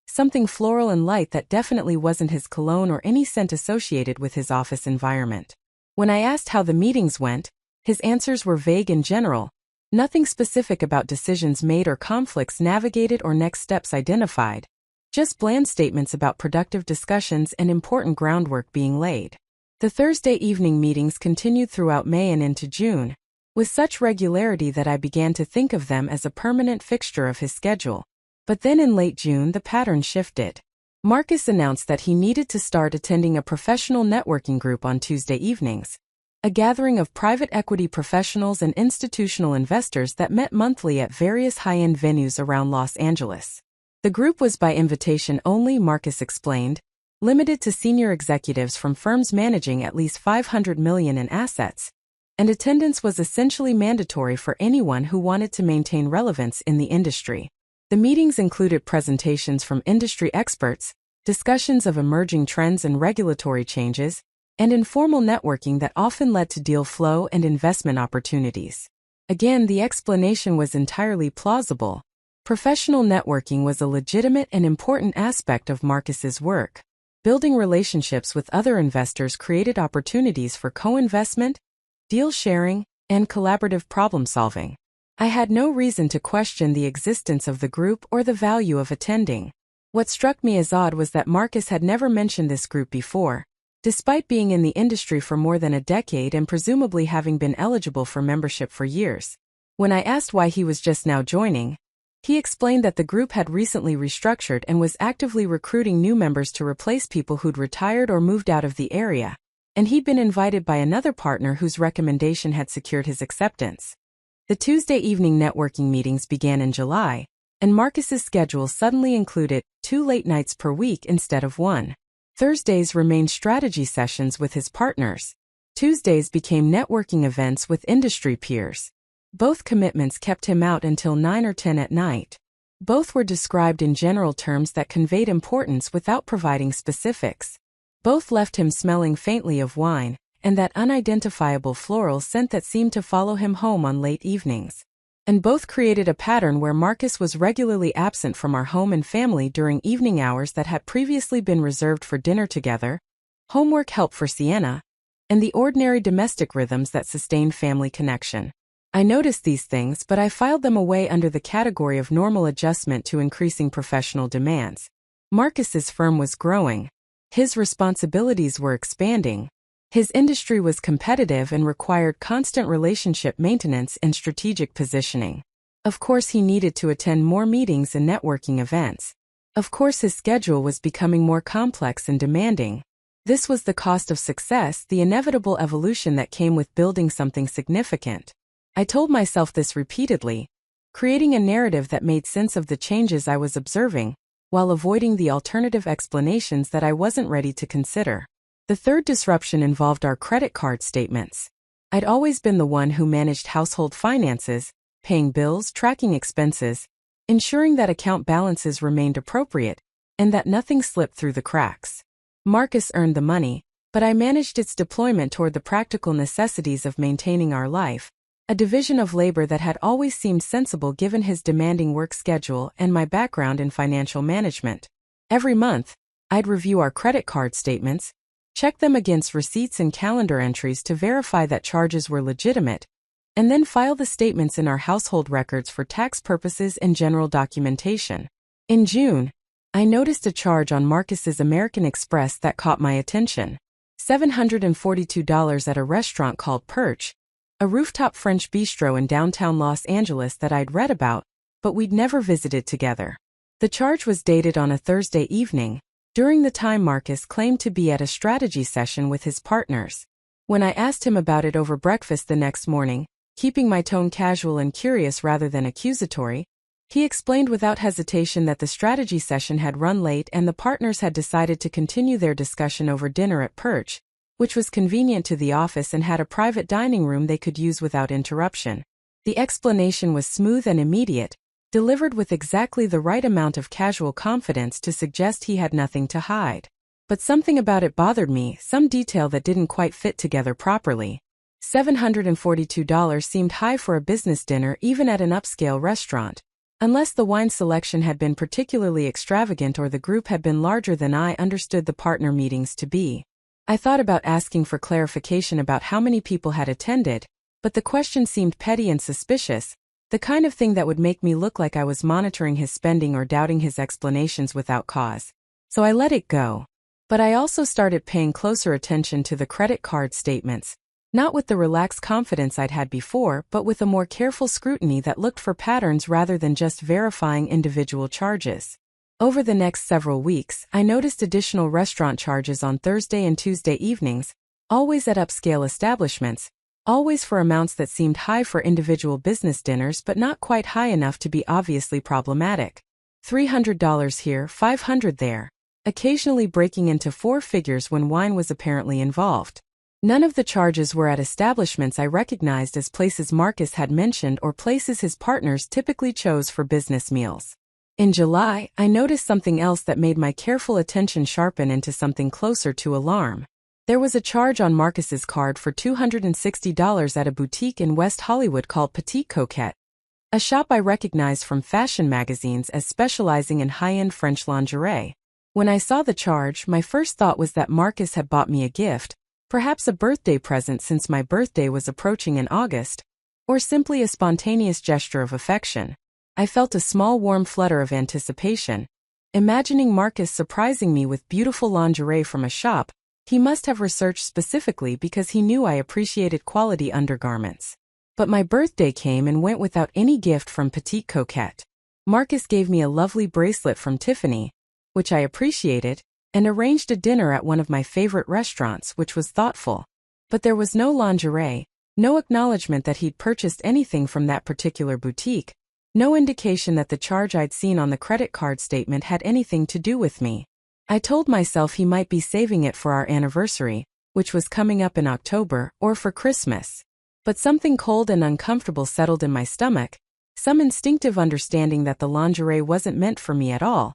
something floral and light that definitely wasn't his cologne or any scent associated with his office environment. When I asked how the meetings went, his answers were vague and general, nothing specific about decisions made or conflicts navigated or next steps identified, just bland statements about productive discussions and important groundwork being laid. The Thursday evening meetings continued throughout May and into June, with such regularity that I began to think of them as a permanent fixture of his schedule. But then in late June the pattern shifted. Marcus announced that he needed to start attending a professional networking group on Tuesday evenings, a gathering of private equity professionals and institutional investors that met monthly at various high-end venues around Los Angeles. The group was by invitation only, Marcus explained, limited to senior executives from firms managing at least $500 million in assets, and attendance was essentially mandatory for anyone who wanted to maintain relevance in the industry. The meetings included presentations from industry experts, discussions of emerging trends and regulatory changes, and informal networking that often led to deal flow and investment opportunities. Again, the explanation was entirely plausible. Professional networking was a legitimate and important aspect of Marcus's work. Building relationships with other investors created opportunities for co-investment, deal sharing, and collaborative problem-solving. I had no reason to question the existence of the group or the value of attending. What struck me as odd was that Marcus had never mentioned this group before, despite being in the industry for more than a decade and presumably having been eligible for membership for years. When I asked why he was just now joining, he explained that the group had recently restructured and was actively recruiting new members to replace people who'd retired or moved out of the area, and he'd been invited by another partner whose recommendation had secured his acceptance. The Tuesday evening networking meetings began in July, and Marcus's schedule suddenly included 2 late nights per week instead of 1. Thursdays remained strategy sessions with his partners. Tuesdays became networking events with industry peers. Both commitments kept him out until 9 or 10 at night. Both were described in general terms that conveyed importance without providing specifics. Both left him smelling faintly of wine, and that unidentifiable floral scent that seemed to follow him home on late evenings. And both created a pattern where Marcus was regularly absent from our home and family during evening hours that had previously been reserved for dinner together, homework help for Sienna, and the ordinary domestic rhythms that sustained family connection. I noticed these things, but I filed them away under the category of normal adjustment to increasing professional demands. Marcus's firm was growing. His responsibilities were expanding. His industry was competitive and required constant relationship maintenance and strategic positioning. Of course, he needed to attend more meetings and networking events. Of course, his schedule was becoming more complex and demanding. This was the cost of success, the inevitable evolution that came with building something significant. I told myself this repeatedly, creating a narrative that made sense of the changes I was observing, while avoiding the alternative explanations that I wasn't ready to consider. The third disruption involved our credit card statements. I'd always been the one who managed household finances, paying bills, tracking expenses, ensuring that account balances remained appropriate, and that nothing slipped through the cracks. Marcus earned the money, but I managed its deployment toward the practical necessities of maintaining our life, a division of labor that had always seemed sensible given his demanding work schedule and my background in financial management. Every month, I'd review our credit card statements, check them against receipts and calendar entries to verify that charges were legitimate, and then file the statements in our household records for tax purposes and general documentation. In June, I noticed a charge on Marcus's American Express that caught my attention. $742 at a restaurant called Perch, a rooftop French bistro in downtown Los Angeles that I'd read about, but we'd never visited together. The charge was dated on a Thursday evening, during the time Marcus claimed to be at a strategy session with his partners. When I asked him about it over breakfast the next morning, keeping my tone casual and curious rather than accusatory, he explained without hesitation that the strategy session had run late and the partners had decided to continue their discussion over dinner at Perch, which was convenient to the office and had a private dining room they could use without interruption. The explanation was smooth and immediate, delivered with exactly the right amount of casual confidence to suggest he had nothing to hide. But something about it bothered me, some detail that didn't quite fit together properly. $742 seemed high for a business dinner even at an upscale restaurant. Unless the wine selection had been particularly extravagant or the group had been larger than I understood the partner meetings to be. I thought about asking for clarification about how many people had attended, but the question seemed petty and suspicious, the kind of thing that would make me look like I was monitoring his spending or doubting his explanations without cause. So I let it go. But I also started paying closer attention to the credit card statements, not with the relaxed confidence I'd had before, but with a more careful scrutiny that looked for patterns rather than just verifying individual charges. Over the next several weeks, I noticed additional restaurant charges on Thursday and Tuesday evenings, always at upscale establishments, always for amounts that seemed high for individual business dinners but not quite high enough to be obviously problematic. $300 here, $500 there, occasionally breaking into four figures when wine was apparently involved. None of the charges were at establishments I recognized as places Marcus had mentioned or places his partners typically chose for business meals. In July, I noticed something else that made my careful attention sharpen into something closer to alarm. There was a charge on Marcus's card for $260 at a boutique in West Hollywood called Petite Coquette, a shop I recognized from fashion magazines as specializing in high-end French lingerie. When I saw the charge, my first thought was that Marcus had bought me a gift, perhaps a birthday present since my birthday was approaching in August, or simply a spontaneous gesture of affection. I felt a small warm flutter of anticipation, imagining Marcus surprising me with beautiful lingerie from a shop he must have researched specifically because he knew I appreciated quality undergarments. But my birthday came and went without any gift from Petite Coquette. Marcus gave me a lovely bracelet from Tiffany, which I appreciated, and arranged a dinner at one of my favorite restaurants, which was thoughtful. But there was no lingerie, no acknowledgement that he'd purchased anything from that particular boutique, no indication that the charge I'd seen on the credit card statement had anything to do with me. I told myself he might be saving it for our anniversary, which was coming up in October, or for Christmas. But something cold and uncomfortable settled in my stomach, some instinctive understanding that the lingerie wasn't meant for me at all,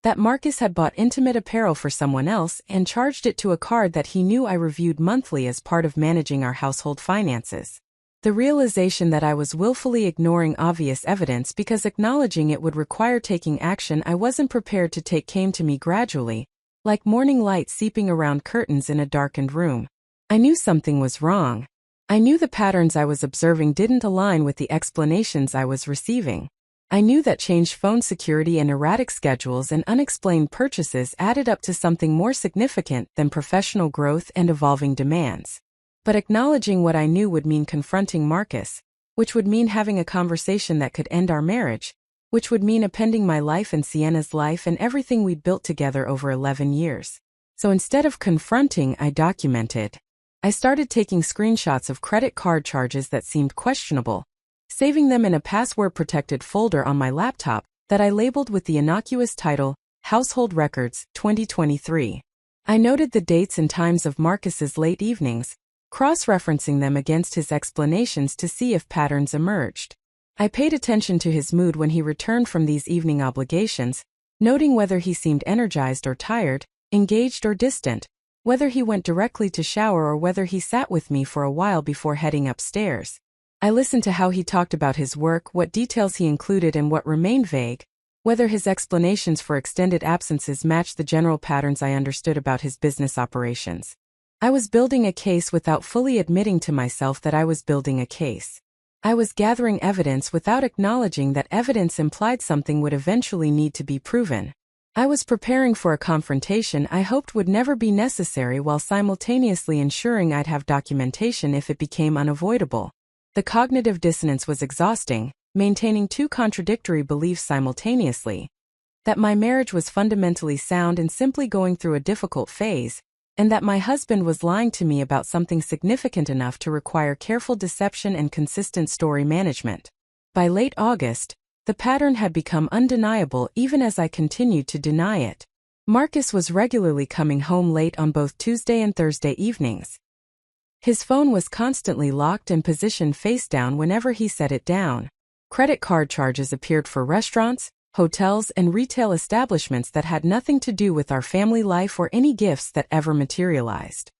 that Marcus had bought intimate apparel for someone else and charged it to a card that he knew I reviewed monthly as part of managing our household finances. The realization that I was willfully ignoring obvious evidence because acknowledging it would require taking action I wasn't prepared to take came to me gradually, like morning light seeping around curtains in a darkened room. I knew something was wrong. I knew the patterns I was observing didn't align with the explanations I was receiving. I knew that changed phone security and erratic schedules and unexplained purchases added up to something more significant than professional growth and evolving demands. But acknowledging what I knew would mean confronting Marcus, which would mean having a conversation that could end our marriage, which would mean appending my life and Sienna's life and everything we'd built together over 11 years. So instead of confronting, I documented. I started taking screenshots of credit card charges that seemed questionable, saving them in a password-protected folder on my laptop that I labeled with the innocuous title, Household Records, 2023. I noted the dates and times of Marcus's late evenings, cross-referencing them against his explanations to see if patterns emerged. I paid attention to his mood when he returned from these evening obligations, noting whether he seemed energized or tired, engaged or distant, whether he went directly to shower or whether he sat with me for a while before heading upstairs. I listened to how he talked about his work, what details he included and what remained vague, whether his explanations for extended absences matched the general patterns I understood about his business operations. I was building a case without fully admitting to myself that I was building a case. I was gathering evidence without acknowledging that evidence implied something would eventually need to be proven. I was preparing for a confrontation I hoped would never be necessary while simultaneously ensuring I'd have documentation if it became unavoidable. The cognitive dissonance was exhausting, maintaining two contradictory beliefs simultaneously: that my marriage was fundamentally sound and simply going through a difficult phase, and that my husband was lying to me about something significant enough to require careful deception and consistent story management. By late August, the pattern had become undeniable even as I continued to deny it. Marcus was regularly coming home late on both Tuesday and Thursday evenings. His phone was constantly locked and positioned face down whenever he set it down. Credit card charges appeared for restaurants, hotels, and retail establishments that had nothing to do with our family life or any gifts that ever materialized.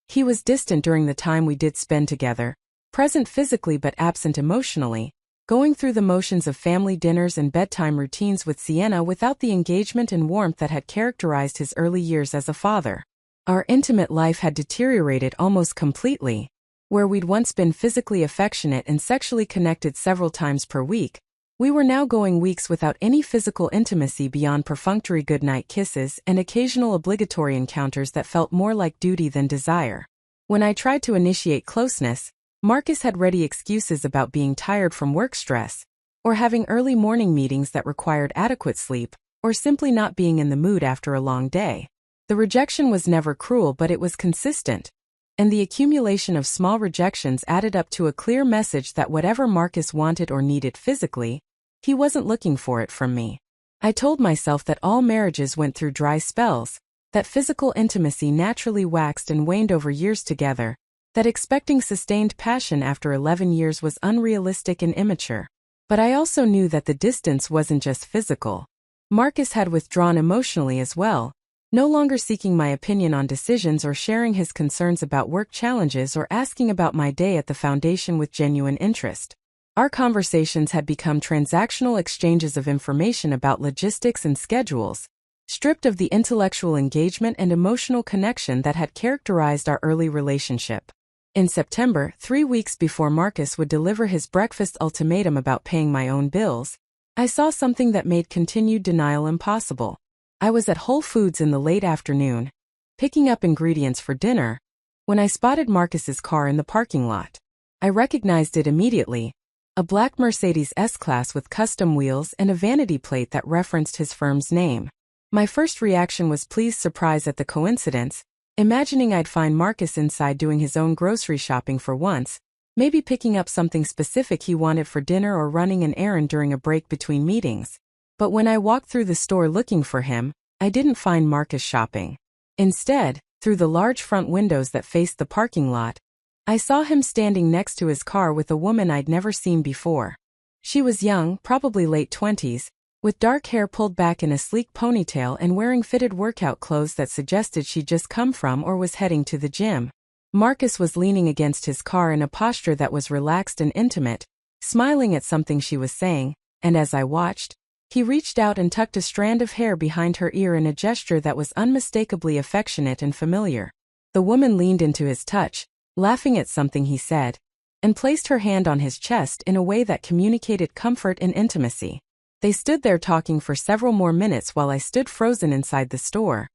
He was distant during the time we did spend together, present physically but absent emotionally, going through the motions of family dinners and bedtime routines with Sienna without the engagement and warmth that had characterized his early years as a father. Our intimate life had deteriorated almost completely. Where we'd once been physically affectionate and sexually connected several times per week, we were now going weeks without any physical intimacy beyond perfunctory goodnight kisses and occasional obligatory encounters that felt more like duty than desire. When I tried to initiate closeness, Marcus had ready excuses about being tired from work stress, or having early morning meetings that required adequate sleep, or simply not being in the mood after a long day. The rejection was never cruel, but it was consistent, and the accumulation of small rejections added up to a clear message that whatever Marcus wanted or needed physically, he wasn't looking for it from me. I told myself that all marriages went through dry spells, that physical intimacy naturally waxed and waned over years together, that expecting sustained passion after 11 years was unrealistic and immature. But I also knew that the distance wasn't just physical. Marcus had withdrawn emotionally as well, no longer seeking my opinion on decisions or sharing his concerns about work challenges or asking about my day at the foundation with genuine interest. Our conversations had become transactional exchanges of information about logistics and schedules, stripped of the intellectual engagement and emotional connection that had characterized our early relationship. In September, 3 weeks before Marcus would deliver his breakfast ultimatum about paying my own bills, I saw something that made continued denial impossible. I was at Whole Foods in the late afternoon, picking up ingredients for dinner, when I spotted Marcus's car in the parking lot. I recognized it immediately, a black Mercedes S-Class with custom wheels and a vanity plate that referenced his firm's name. My first reaction was pleased surprise at the coincidence, imagining I'd find Marcus inside doing his own grocery shopping for once, maybe picking up something specific he wanted for dinner or running an errand during a break between meetings. But when I walked through the store looking for him, I didn't find Marcus shopping. Instead, through the large front windows that faced the parking lot, I saw him standing next to his car with a woman I'd never seen before. She was young, probably late 20s, with dark hair pulled back in a sleek ponytail and wearing fitted workout clothes that suggested she'd just come from or was heading to the gym. Marcus was leaning against his car in a posture that was relaxed and intimate, smiling at something she was saying, and as I watched, he reached out and tucked a strand of hair behind her ear in a gesture that was unmistakably affectionate and familiar. The woman leaned into his touch, laughing at something he said, and placed her hand on his chest in a way that communicated comfort and intimacy. They stood there talking for several more minutes while I stood frozen inside the store,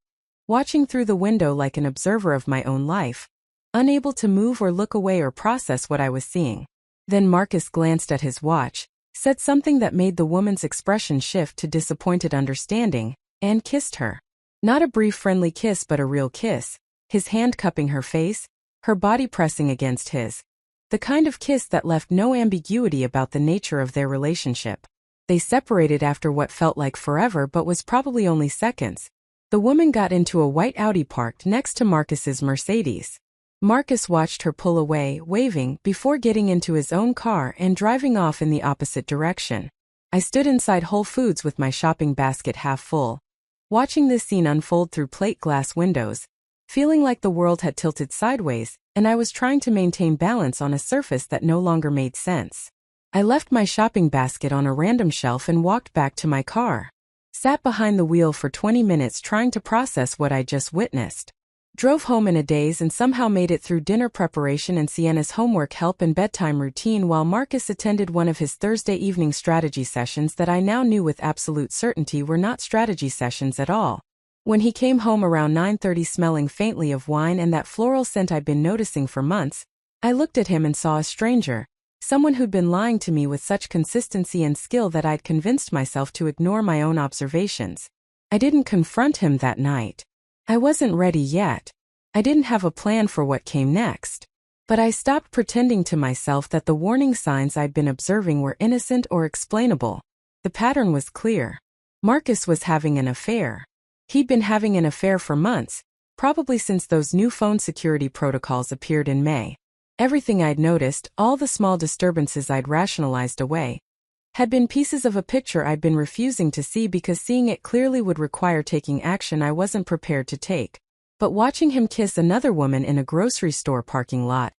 watching through the window like an observer of my own life, unable to move or look away or process what I was seeing. Then Marcus glanced at his watch, said something that made the woman's expression shift to disappointed understanding, and kissed her. Not a brief friendly kiss but a real kiss, his hand cupping her face, her body pressing against his. The kind of kiss that left no ambiguity about the nature of their relationship. They separated after what felt like forever but was probably only seconds. The woman got into a white Audi parked next to Marcus's Mercedes. Marcus watched her pull away, waving, before getting into his own car and driving off in the opposite direction. I stood inside Whole Foods with my shopping basket half full, watching this scene unfold through plate glass windows, feeling like the world had tilted sideways, and I was trying to maintain balance on a surface that no longer made sense. I left my shopping basket on a random shelf and walked back to my car. Sat behind the wheel for 20 minutes trying to process what I just witnessed. Drove home in a daze and somehow made it through dinner preparation and Sienna's homework help and bedtime routine while Marcus attended one of his Thursday evening strategy sessions that I now knew with absolute certainty were not strategy sessions at all. When he came home around 9:30 smelling faintly of wine and that floral scent I'd been noticing for months, I looked at him and saw a stranger, someone who'd been lying to me with such consistency and skill that I'd convinced myself to ignore my own observations. I didn't confront him that night. I wasn't ready yet. I didn't have a plan for what came next. But I stopped pretending to myself that the warning signs I'd been observing were innocent or explainable. The pattern was clear. Marcus was having an affair. He'd been having an affair for months, probably since those new phone security protocols appeared in May. Everything I'd noticed, all the small disturbances I'd rationalized away, had been pieces of a picture I'd been refusing to see because seeing it clearly would require taking action I wasn't prepared to take. But watching him kiss another woman in a grocery store parking lot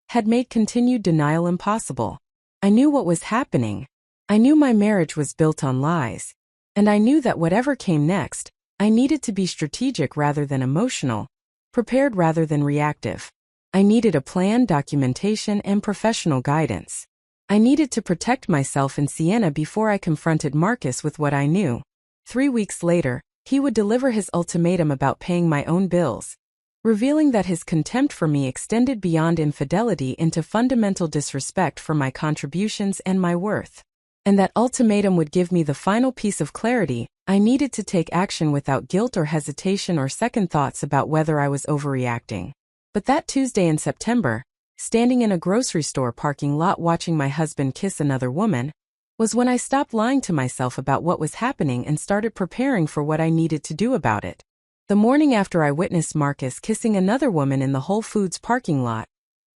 had made continued denial impossible. I knew what was happening. I knew my marriage was built on lies. And I knew that whatever came next, I needed to be strategic rather than emotional, prepared rather than reactive. I needed a plan, documentation, and professional guidance. I needed to protect myself and Sienna before I confronted Marcus with what I knew. 3 weeks later, he would deliver his ultimatum about paying my own bills, revealing that his contempt for me extended beyond infidelity into fundamental disrespect for my contributions and my worth. And that ultimatum would give me the final piece of clarity. I needed to take action without guilt or hesitation or second thoughts about whether I was overreacting. But that Tuesday in September, standing in a grocery store parking lot watching my husband kiss another woman, was when I stopped lying to myself about what was happening and started preparing for what I needed to do about it. The morning after I witnessed Marcus kissing another woman in the Whole Foods parking lot,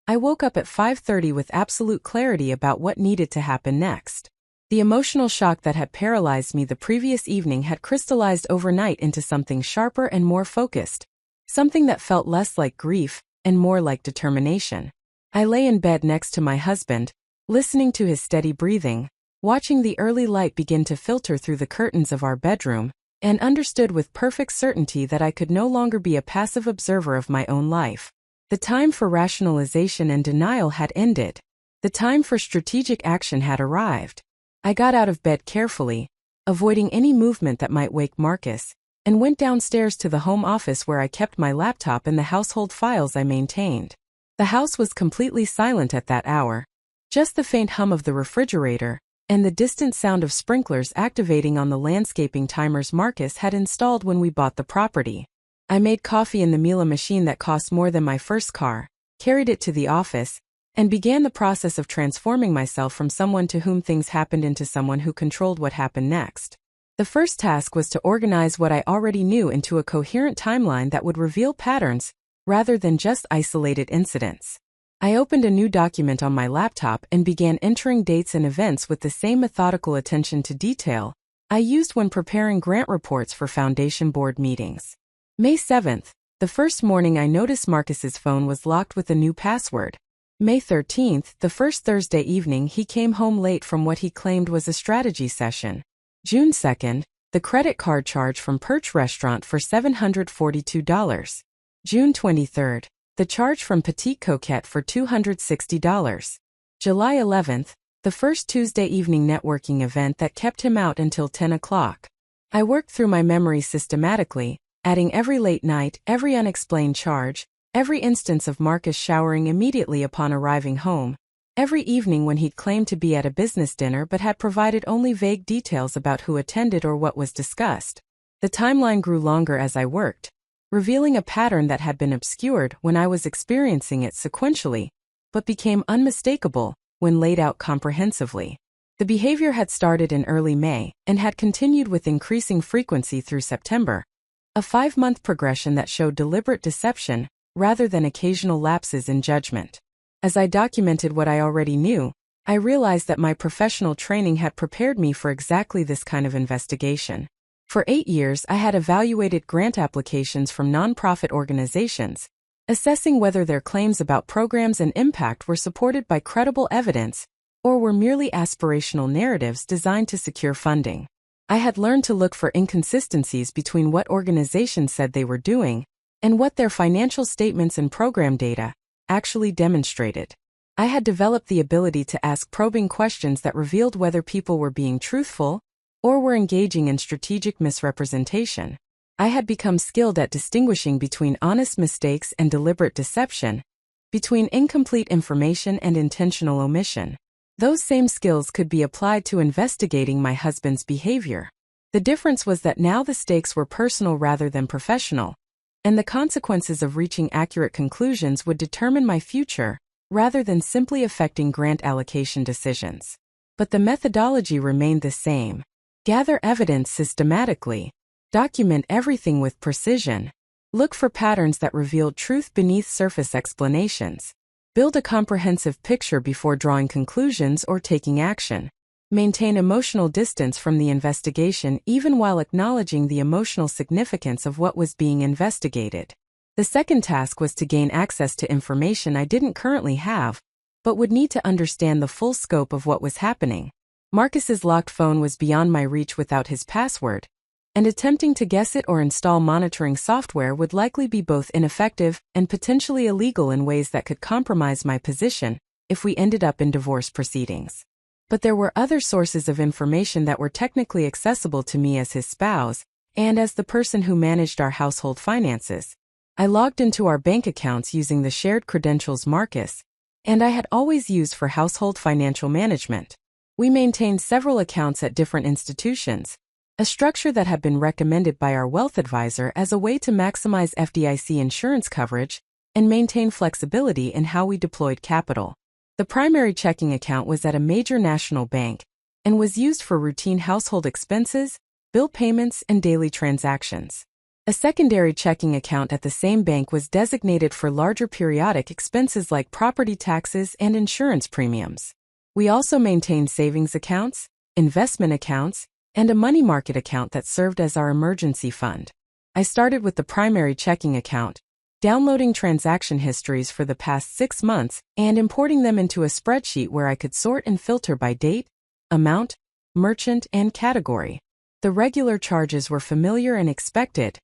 I woke up at 5:30 with absolute clarity about what needed to happen next. The emotional shock that had paralyzed me the previous evening had crystallized overnight into something sharper and more focused, something that felt less like grief and more like determination. I lay in bed next to my husband, listening to his steady breathing, watching the early light begin to filter through the curtains of our bedroom, and understood with perfect certainty that I could no longer be a passive observer of my own life. The time for rationalization and denial had ended. The time for strategic action had arrived. I got out of bed carefully, avoiding any movement that might wake Marcus, and went downstairs to the home office where I kept my laptop and the household files I maintained. The house was completely silent at that hour, just the faint hum of the refrigerator, and the distant sound of sprinklers activating on the landscaping timers Marcus had installed when we bought the property. I made coffee in the Miele machine that cost more than my first car, carried it to the office, and began the process of transforming myself from someone to whom things happened into someone who controlled what happened next. The first task was to organize what I already knew into a coherent timeline that would reveal patterns, rather than just isolated incidents. I opened a new document on my laptop and began entering dates and events with the same methodical attention to detail I used when preparing grant reports for foundation board meetings. May 7th, the first morning I noticed Marcus's phone was locked with a new password. May 13th, the first Thursday evening he came home late from what he claimed was a strategy session. June 2nd, the credit card charge from Perch Restaurant for $742. June 23rd, the charge from Petite Coquette for $260. July 11th, the first Tuesday evening networking event that kept him out until 10 o'clock. I worked through my memory systematically, adding every late night, every unexplained charge, every instance of Marcus showering immediately upon arriving home, every evening when he'd claimed to be at a business dinner but had provided only vague details about who attended or what was discussed. The timeline grew longer as I worked, revealing a pattern that had been obscured when I was experiencing it sequentially, but became unmistakable when laid out comprehensively. The behavior had started in early May and had continued with increasing frequency through September, a 5-month progression that showed deliberate deception rather than occasional lapses in judgment. As I documented what I already knew, I realized that my professional training had prepared me for exactly this kind of investigation. For 8 years, I had evaluated grant applications from nonprofit organizations, assessing whether their claims about programs and impact were supported by credible evidence or were merely aspirational narratives designed to secure funding. I had learned to look for inconsistencies between what organizations said they were doing and what their financial statements and program data actually demonstrated. I had developed the ability to ask probing questions that revealed whether people were being truthful or were engaging in strategic misrepresentation. I had become skilled at distinguishing between honest mistakes and deliberate deception, between incomplete information and intentional omission. Those same skills could be applied to investigating my husband's behavior. The difference was that now the stakes were personal rather than professional, and the consequences of reaching accurate conclusions would determine my future rather than simply affecting grant allocation decisions. But the methodology remained the same. Gather evidence systematically. Document everything with precision. Look for patterns that reveal truth beneath surface explanations. Build a comprehensive picture before drawing conclusions or taking action. Maintain emotional distance from the investigation even while acknowledging the emotional significance of what was being investigated. The second task was to gain access to information I didn't currently have, but would need to understand the full scope of what was happening. Marcus's locked phone was beyond my reach without his password, and attempting to guess it or install monitoring software would likely be both ineffective and potentially illegal in ways that could compromise my position if we ended up in divorce proceedings. But there were other sources of information that were technically accessible to me as his spouse and as the person who managed our household finances. I logged into our bank accounts using the shared credentials Marcus and I had always used for household financial management. We maintained several accounts at different institutions, a structure that had been recommended by our wealth advisor as a way to maximize FDIC insurance coverage and maintain flexibility in how we deployed capital. The primary checking account was at a major national bank and was used for routine household expenses, bill payments, and daily transactions. A secondary checking account at the same bank was designated for larger periodic expenses like property taxes and insurance premiums. We also maintained savings accounts, investment accounts, and a money market account that served as our emergency fund. I started with the primary checking account, downloading transaction histories for the past 6 months and importing them into a spreadsheet where I could sort and filter by date, amount, merchant, and category. The regular charges were familiar and expected,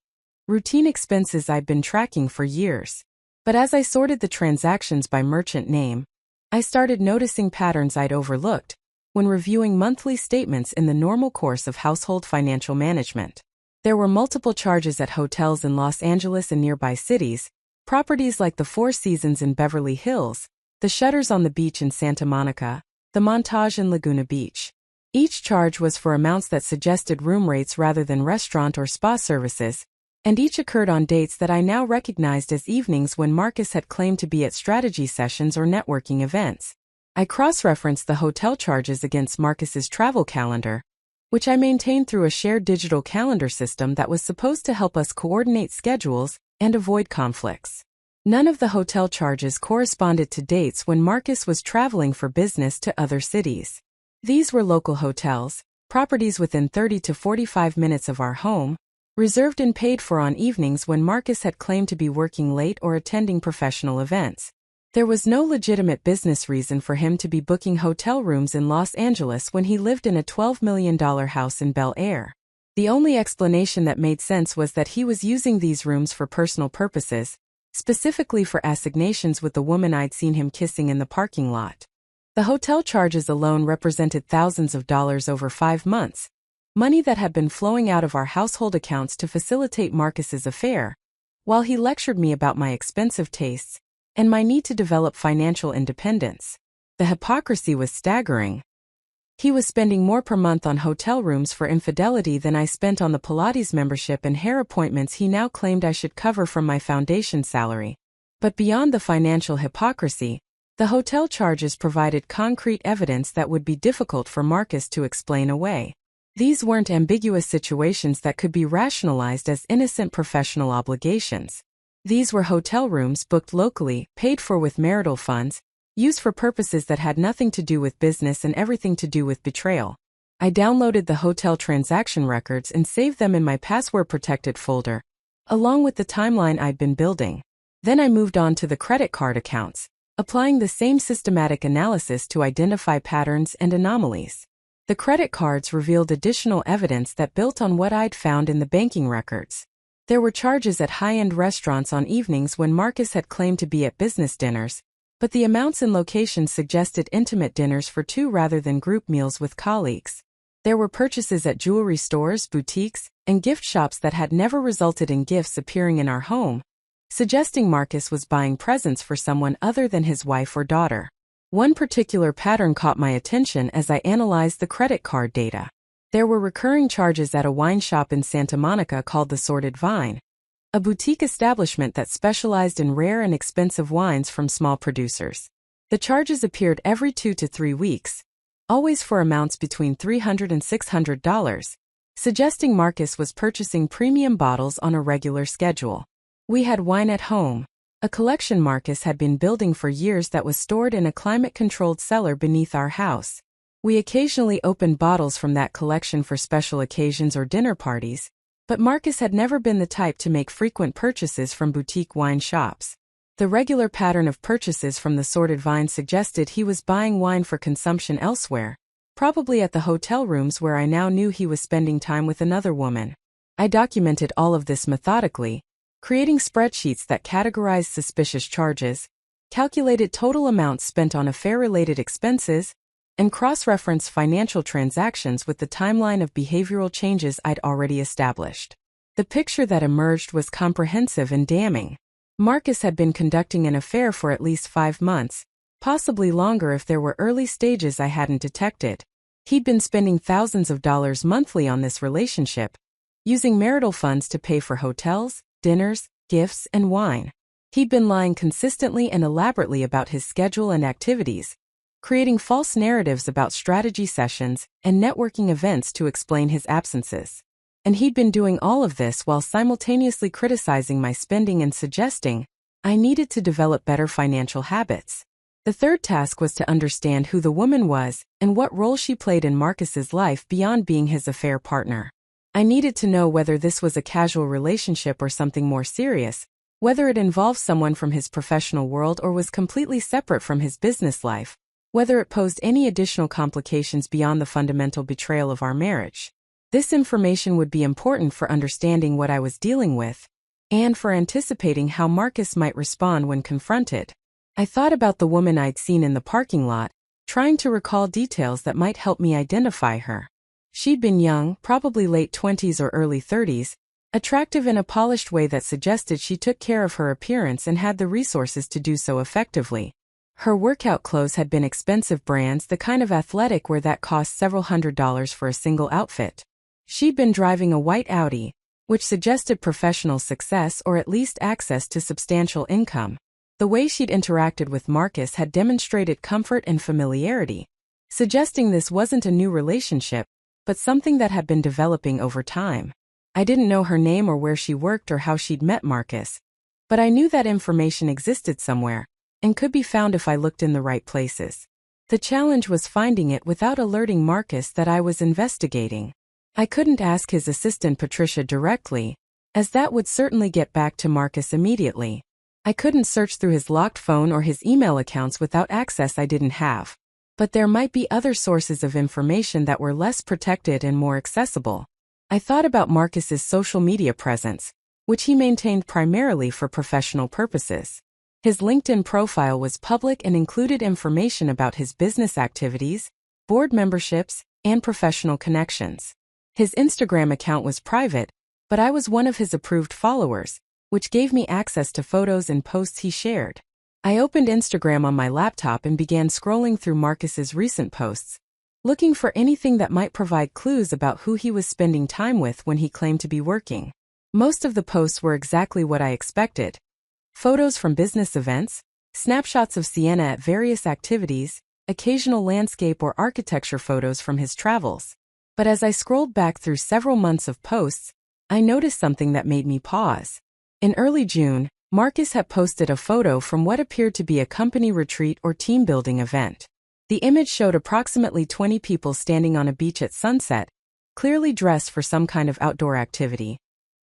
routine expenses I'd been tracking for years. But as I sorted the transactions by merchant name, I started noticing patterns I'd overlooked when reviewing monthly statements in the normal course of household financial management. There were multiple charges at hotels in Los Angeles and nearby cities, properties like the Four Seasons in Beverly Hills, the Shutters on the Beach in Santa Monica, the Montage in Laguna Beach. Each charge was for amounts that suggested room rates rather than restaurant or spa services, and each occurred on dates that I now recognized as evenings when Marcus had claimed to be at strategy sessions or networking events. I cross-referenced the hotel charges against Marcus's travel calendar, which I maintained through a shared digital calendar system that was supposed to help us coordinate schedules and avoid conflicts. None of the hotel charges corresponded to dates when Marcus was traveling for business to other cities. These were local hotels, properties within 30 to 45 minutes of our home, reserved and paid for on evenings when Marcus had claimed to be working late or attending professional events. There was no legitimate business reason for him to be booking hotel rooms in Los Angeles when he lived in a $12 million house in Bel Air. The only explanation that made sense was that he was using these rooms for personal purposes, specifically for assignations with the woman I'd seen him kissing in the parking lot. The hotel charges alone represented thousands of dollars over 5 months, money that had been flowing out of our household accounts to facilitate Marcus's affair, while he lectured me about my expensive tastes and my need to develop financial independence. The hypocrisy was staggering. He was spending more per month on hotel rooms for infidelity than I spent on the Pilates membership and hair appointments he now claimed I should cover from my foundation salary. But beyond the financial hypocrisy, the hotel charges provided concrete evidence that would be difficult for Marcus to explain away. These weren't ambiguous situations that could be rationalized as innocent professional obligations. These were hotel rooms booked locally, paid for with marital funds, used for purposes that had nothing to do with business and everything to do with betrayal. I downloaded the hotel transaction records and saved them in my password-protected folder, along with the timeline I'd been building. Then I moved on to the credit card accounts, applying the same systematic analysis to identify patterns and anomalies. The credit cards revealed additional evidence that built on what I'd found in the banking records. There were charges at high-end restaurants on evenings when Marcus had claimed to be at business dinners, but the amounts and locations suggested intimate dinners for two rather than group meals with colleagues. There were purchases at jewelry stores, boutiques, and gift shops that had never resulted in gifts appearing in our home, suggesting Marcus was buying presents for someone other than his wife or daughter. One particular pattern caught my attention as I analyzed the credit card data. There were recurring charges at a wine shop in Santa Monica called the Sordid Vine, a boutique establishment that specialized in rare and expensive wines from small producers. The charges appeared every 2 to 3 weeks, always for amounts between $300 and $600, suggesting Marcus was purchasing premium bottles on a regular schedule. We had wine at home, a collection Marcus had been building for years that was stored in a climate-controlled cellar beneath our house. We occasionally opened bottles from that collection for special occasions or dinner parties, but Marcus had never been the type to make frequent purchases from boutique wine shops. The regular pattern of purchases from the Sordid Vine suggested he was buying wine for consumption elsewhere, probably at the hotel rooms where I now knew he was spending time with another woman. I documented all of this methodically, creating spreadsheets that categorized suspicious charges, calculated total amounts spent on affair-related expenses, and cross-referenced financial transactions with the timeline of behavioral changes I'd already established. The picture that emerged was comprehensive and damning. Marcus had been conducting an affair for at least 5 months, possibly longer if there were early stages I hadn't detected. He'd been spending thousands of dollars monthly on this relationship, using marital funds to pay for hotels, dinners, gifts, and wine. He'd been lying consistently and elaborately about his schedule and activities, creating false narratives about strategy sessions and networking events to explain his absences. And he'd been doing all of this while simultaneously criticizing my spending and suggesting I needed to develop better financial habits. The third task was to understand who the woman was and what role she played in Marcus's life beyond being his affair partner. I needed to know whether this was a casual relationship or something more serious, whether it involved someone from his professional world or was completely separate from his business life, whether it posed any additional complications beyond the fundamental betrayal of our marriage. This information would be important for understanding what I was dealing with, and for anticipating how Marcus might respond when confronted. I thought about the woman I'd seen in the parking lot, trying to recall details that might help me identify her. She'd been young, probably late 20s or early 30s, attractive in a polished way that suggested she took care of her appearance and had the resources to do so effectively. Her workout clothes had been expensive brands, the kind of athletic wear that cost several $100s for a single outfit. She'd been driving a white Audi, which suggested professional success or at least access to substantial income. The way she'd interacted with Marcus had demonstrated comfort and familiarity, suggesting this wasn't a new relationship, but something that had been developing over time. I didn't know her name or where she worked or how she'd met Marcus, but I knew that information existed somewhere, and could be found if I looked in the right places. The challenge was finding it without alerting Marcus that I was investigating. I couldn't ask his assistant Patricia directly, as that would certainly get back to Marcus immediately. I couldn't search through his locked phone or his email accounts without access I didn't have. But there might be other sources of information that were less protected and more accessible. I thought about Marcus's social media presence, which he maintained primarily for professional purposes. His LinkedIn profile was public and included information about his business activities, board memberships, and professional connections. His Instagram account was private, but I was one of his approved followers, which gave me access to photos and posts he shared. I opened Instagram on my laptop and began scrolling through Marcus's recent posts, looking for anything that might provide clues about who he was spending time with when he claimed to be working. Most of the posts were exactly what I expected. Photos from business events, snapshots of Siena at various activities, occasional landscape or architecture photos from his travels. But as I scrolled back through several months of posts, I noticed something that made me pause. In early June, Marcus had posted a photo from what appeared to be a company retreat or team-building event. The image showed approximately 20 people standing on a beach at sunset, clearly dressed for some kind of outdoor activity,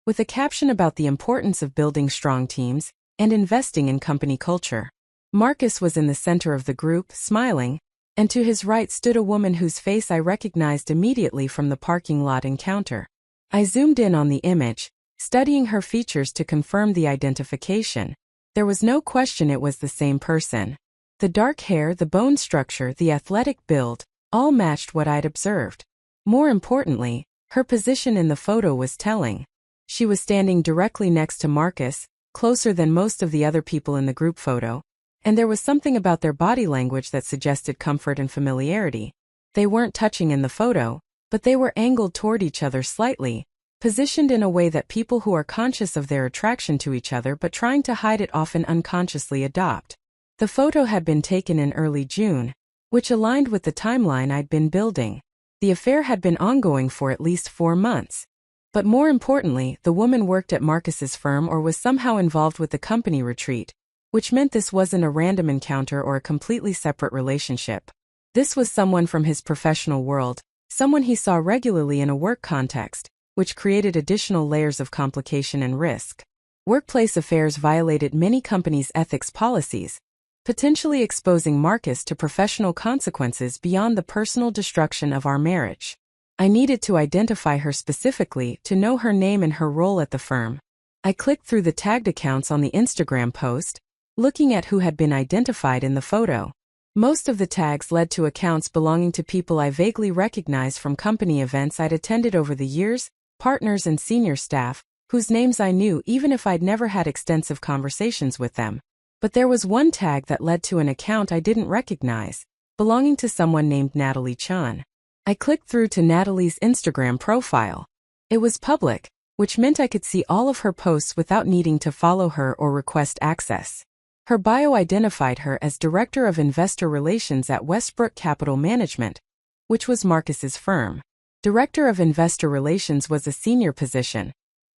with a caption about the importance of building strong teams and investing in company culture. Marcus was in the center of the group, smiling, and to his right stood a woman whose face I recognized immediately from the parking lot encounter. I zoomed in on the image, studying her features to confirm the identification. There was no question it was the same person. The dark hair, the bone structure, the athletic build, all matched what I'd observed. More importantly, her position in the photo was telling. She was standing directly next to Marcus, closer than most of the other people in the group photo, and there was something about their body language that suggested comfort and familiarity. They weren't touching in the photo, but they were angled toward each other slightly, positioned in a way that people who are conscious of their attraction to each other but trying to hide it often unconsciously adopt. The photo had been taken in early June, which aligned with the timeline I'd been building. The affair had been ongoing for at least 4 months. But more importantly, the woman worked at Marcus's firm or was somehow involved with the company retreat, which meant this wasn't a random encounter or a completely separate relationship. This was someone from his professional world, someone he saw regularly in a work context, which created additional layers of complication and risk. Workplace affairs violated many companies' ethics policies, potentially exposing Marcus to professional consequences beyond the personal destruction of our marriage. I needed to identify her specifically to know her name and her role at the firm. I clicked through the tagged accounts on the Instagram post, looking at who had been identified in the photo. Most of the tags led to accounts belonging to people I vaguely recognized from company events I'd attended over the years, partners and senior staff, whose names I knew even if I'd never had extensive conversations with them. But there was one tag that led to an account I didn't recognize, belonging to someone named Natalie Chun. I clicked through to Natalie's Instagram profile. It was public, which meant I could see all of her posts without needing to follow her or request access. Her bio identified her as Director of Investor Relations at Westbrook Capital Management, which was Marcus's firm. Director of Investor Relations was a senior position,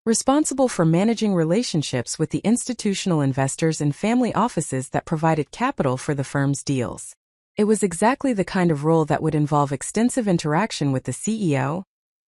responsible for managing relationships with the institutional investors and family offices that provided capital for the firm's deals. It was exactly the kind of role that would involve extensive interaction with the CEO,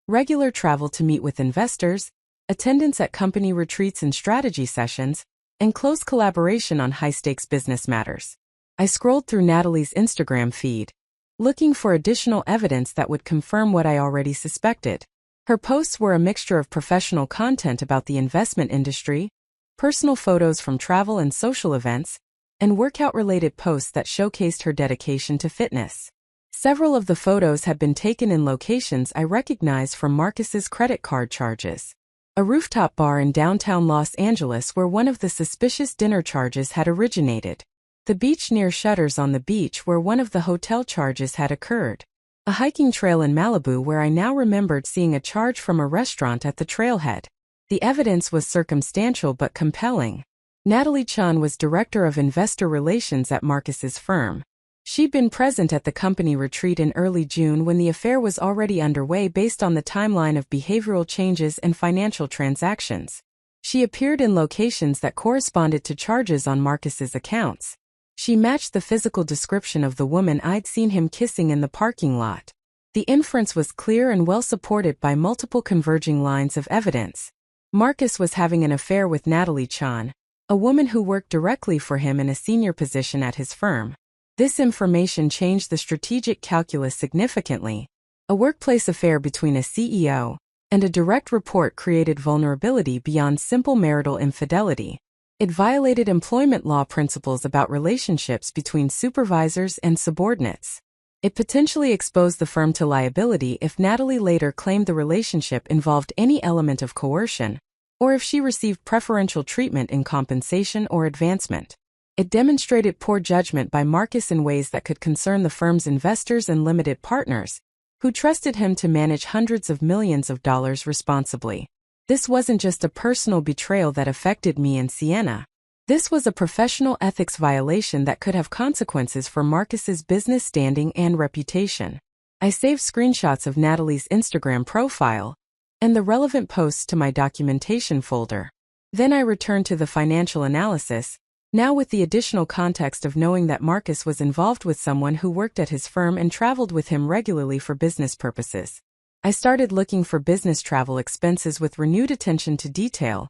regular travel to meet with investors, attendance at company retreats and strategy sessions, and close collaboration on high-stakes business matters. I scrolled through Natalie's Instagram feed, looking for additional evidence that would confirm what I already suspected. Her posts were a mixture of professional content about the investment industry, personal photos from travel and social events, and workout-related posts that showcased her dedication to fitness. Several of the photos had been taken in locations I recognized from Marcus's credit card charges. A rooftop bar in downtown Los Angeles where one of the suspicious dinner charges had originated. The beach near Shutters on the beach where one of the hotel charges had occurred. A hiking trail in Malibu where I now remembered seeing a charge from a restaurant at the trailhead. The evidence was circumstantial but compelling. Natalie Chun was Director of Investor Relations at Marcus's firm. She'd been present at the company retreat in early June when the affair was already underway based on the timeline of behavioral changes and financial transactions. She appeared in locations that corresponded to charges on Marcus's accounts. She matched the physical description of the woman I'd seen him kissing in the parking lot. The inference was clear and well supported by multiple converging lines of evidence. Marcus was having an affair with Natalie Chun, a woman who worked directly for him in a senior position at his firm. This information changed the strategic calculus significantly. A workplace affair between a CEO and a direct report created vulnerability beyond simple marital infidelity. It violated employment law principles about relationships between supervisors and subordinates. It potentially exposed the firm to liability if Natalie later claimed the relationship involved any element of coercion, or if she received preferential treatment in compensation or advancement. It demonstrated poor judgment by Marcus in ways that could concern the firm's investors and limited partners, who trusted him to manage hundreds of millions of dollars responsibly. This wasn't just a personal betrayal that affected me and Sienna. This was a professional ethics violation that could have consequences for Marcus's business standing and reputation. I saved screenshots of Natalie's Instagram profile and the relevant posts to my documentation folder. Then I returned to the financial analysis, now with the additional context of knowing that Marcus was involved with someone who worked at his firm and traveled with him regularly for business purposes. I started looking for business travel expenses with renewed attention to detail,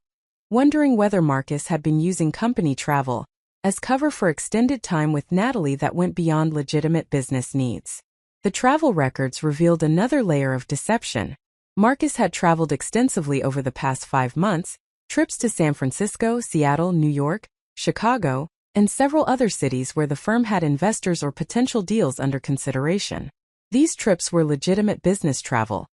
wondering whether Marcus had been using company travel as cover for extended time with Natalie that went beyond legitimate business needs. The travel records revealed another layer of deception. Marcus had traveled extensively over the past 5 months, trips to San Francisco, Seattle, New York, Chicago, and several other cities where the firm had investors or potential deals under consideration. These trips were legitimate business travel,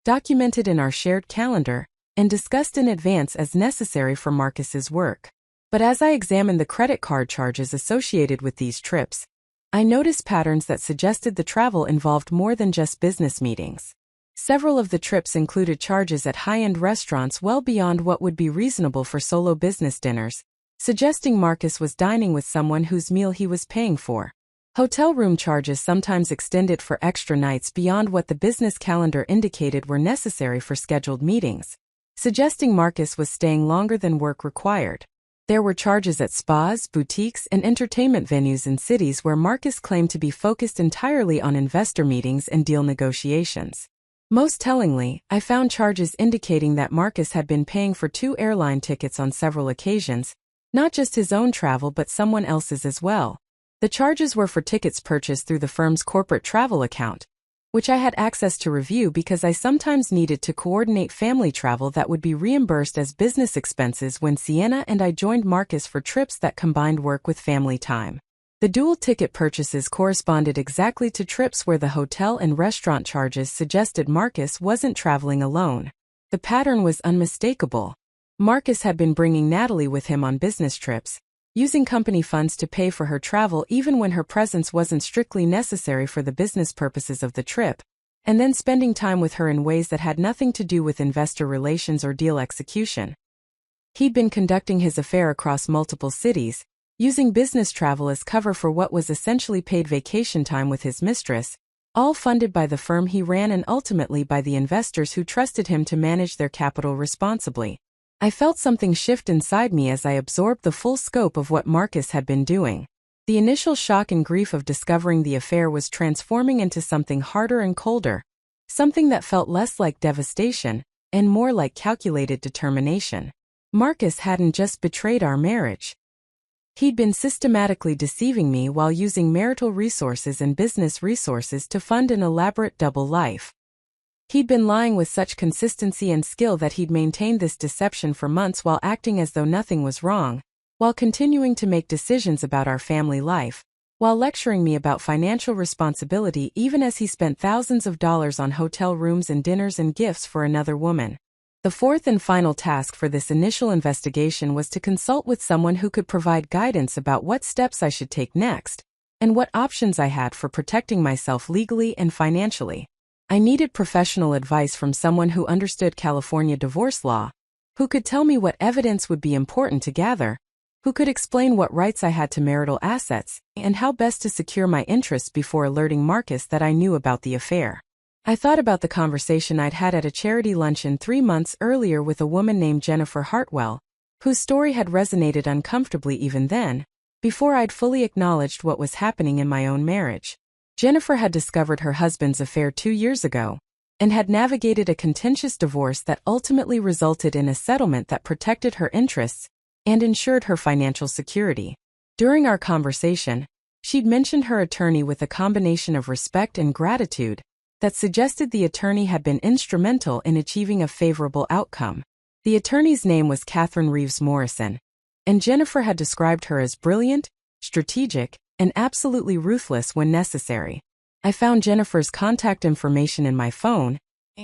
documented in our shared calendar, and discussed in advance as necessary for Marcus's work. But as I examined the credit card charges associated with these trips, I noticed patterns that suggested the travel involved more than just business meetings. Several of the trips included charges at high-end restaurants well beyond what would be reasonable for solo business dinners, suggesting Marcus was dining with someone whose meal he was paying for. Hotel room charges sometimes extended for extra nights beyond what the business calendar indicated were necessary for scheduled meetings, suggesting Marcus was staying longer than work required. There were charges at spas, boutiques, and entertainment venues in cities where Marcus claimed to be focused entirely on investor meetings and deal negotiations. Most tellingly, I found charges indicating that Marcus had been paying for 2 airline tickets on several occasions, not just his own travel but someone else's as well. The charges were for tickets purchased through the firm's corporate travel account, which I had access to review because I sometimes needed to coordinate family travel that would be reimbursed as business expenses when Sienna and I joined Marcus for trips that combined work with family time. The dual ticket purchases corresponded exactly to trips where the hotel and restaurant charges suggested Marcus wasn't traveling alone. The pattern was unmistakable. Marcus had been bringing Natalie with him on business trips, using company funds to pay for her travel even when her presence wasn't strictly necessary for the business purposes of the trip, and then spending time with her in ways that had nothing to do with investor relations or deal execution. He'd been conducting his affair across multiple cities, using business travel as cover for what was essentially paid vacation time with his mistress, all funded by the firm he ran and ultimately by the investors who trusted him to manage their capital responsibly. I felt something shift inside me as I absorbed the full scope of what Marcus had been doing. The initial shock and grief of discovering the affair was transforming into something harder and colder, something that felt less like devastation and more like calculated determination. Marcus hadn't just betrayed our marriage. He'd been systematically deceiving me while using marital resources and business resources to fund an elaborate double life. He'd been lying with such consistency and skill that he'd maintained this deception for months while acting as though nothing was wrong, while continuing to make decisions about our family life, while lecturing me about financial responsibility even as he spent thousands of dollars on hotel rooms and dinners and gifts for another woman. The fourth and final task for this initial investigation was to consult with someone who could provide guidance about what steps I should take next, and what options I had for protecting myself legally and financially. I needed professional advice from someone who understood California divorce law, who could tell me what evidence would be important to gather, who could explain what rights I had to marital assets, and how best to secure my interests before alerting Marcus that I knew about the affair. I thought about the conversation I'd had at a charity luncheon 3 months earlier with a woman named Jennifer Hartwell, whose story had resonated uncomfortably even then, before I'd fully acknowledged what was happening in my own marriage. Jennifer had discovered her husband's affair 2 years ago, and had navigated a contentious divorce that ultimately resulted in a settlement that protected her interests and ensured her financial security. During our conversation, she'd mentioned her attorney with a combination of respect and gratitude that suggested the attorney had been instrumental in achieving a favorable outcome. The attorney's name was Catherine Reeves Morrison, and Jennifer had described her as brilliant, strategic, and absolutely ruthless when necessary. I found Jennifer's contact information in my phone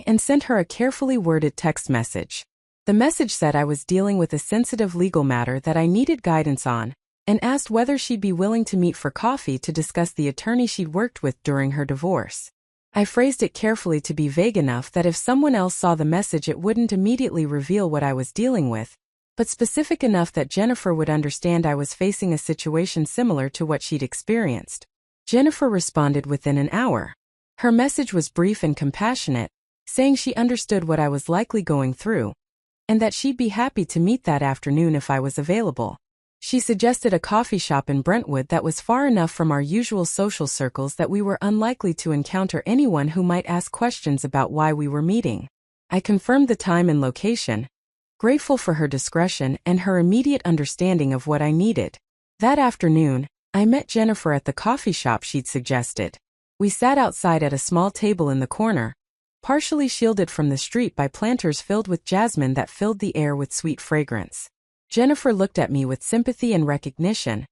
and sent her a carefully worded text message. The message said I was dealing with a sensitive legal matter that I needed guidance on, and asked whether she'd be willing to meet for coffee to discuss the attorney she'd worked with during her divorce. I phrased it carefully to be vague enough that if someone else saw the message it wouldn't immediately reveal what I was dealing with, but specific enough that Jennifer would understand I was facing a situation similar to what she'd experienced. Jennifer responded within an hour. Her message was brief and compassionate, saying she understood what I was likely going through, and that she'd be happy to meet that afternoon if I was available. She suggested a coffee shop in Brentwood that was far enough from our usual social circles that we were unlikely to encounter anyone who might ask questions about why we were meeting. I confirmed the time and location, grateful for her discretion and her immediate understanding of what I needed. That afternoon, I met Jennifer at the coffee shop she'd suggested. We sat outside at a small table in the corner, partially shielded from the street by planters filled with jasmine that filled the air with sweet fragrance. Jennifer looked at me with sympathy and recognition,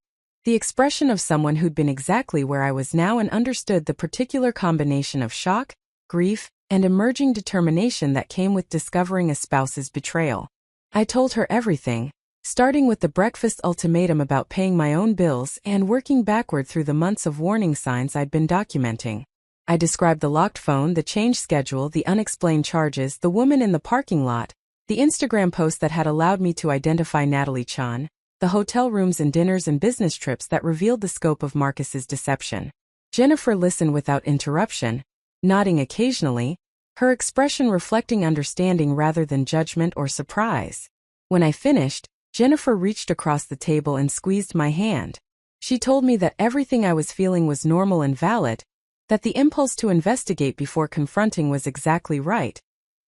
the expression of someone who'd been exactly where I was now and understood the particular combination of shock, grief, and emerging determination that came with discovering a spouse's betrayal. I told her everything, starting with the breakfast ultimatum about paying my own bills and working backward through the months of warning signs I'd been documenting. I described the locked phone, the change schedule, the unexplained charges, the woman in the parking lot, the Instagram post that had allowed me to identify Natalie Chan, the hotel rooms and dinners and business trips that revealed the scope of Marcus's deception. Jennifer listened without interruption, nodding occasionally, her expression reflecting understanding rather than judgment or surprise. When I finished, Jennifer reached across the table and squeezed my hand. She told me that everything I was feeling was normal and valid, that the impulse to investigate before confronting was exactly right,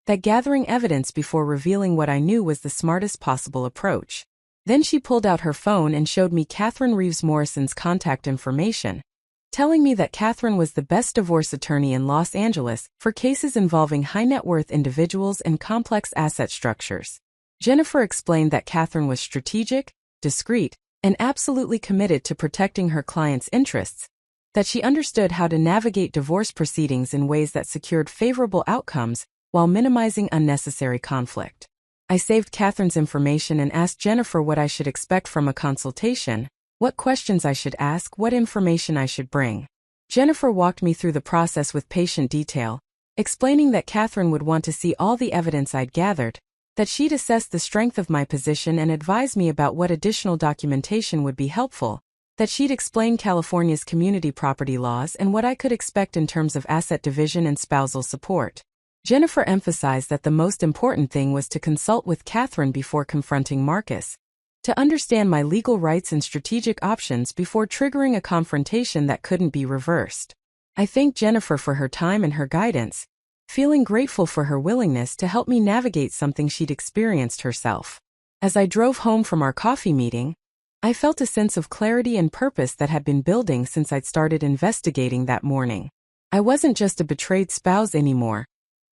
that gathering evidence before revealing what I knew was the smartest possible approach. Then she pulled out her phone and showed me Catherine Reeves Morrison's contact information, telling me that Catherine was the best divorce attorney in Los Angeles for cases involving high-net-worth individuals and complex asset structures. Jennifer explained that Catherine was strategic, discreet, and absolutely committed to protecting her clients' interests, that she understood how to navigate divorce proceedings in ways that secured favorable outcomes while minimizing unnecessary conflict. I saved Catherine's information and asked Jennifer what I should expect from a consultation, what questions I should ask, what information I should bring. Jennifer walked me through the process with patient detail, explaining that Catherine would want to see all the evidence I'd gathered, that she'd assess the strength of my position and advise me about what additional documentation would be helpful, that she'd explain California's community property laws and what I could expect in terms of asset division and spousal support. Jennifer emphasized that the most important thing was to consult with Catherine before confronting Marcus, to understand my legal rights and strategic options before triggering a confrontation that couldn't be reversed. I thanked Jennifer for her time and her guidance, feeling grateful for her willingness to help me navigate something she'd experienced herself. As I drove home from our coffee meeting, I felt a sense of clarity and purpose that had been building since I'd started investigating that morning. I wasn't just a betrayed spouse anymore,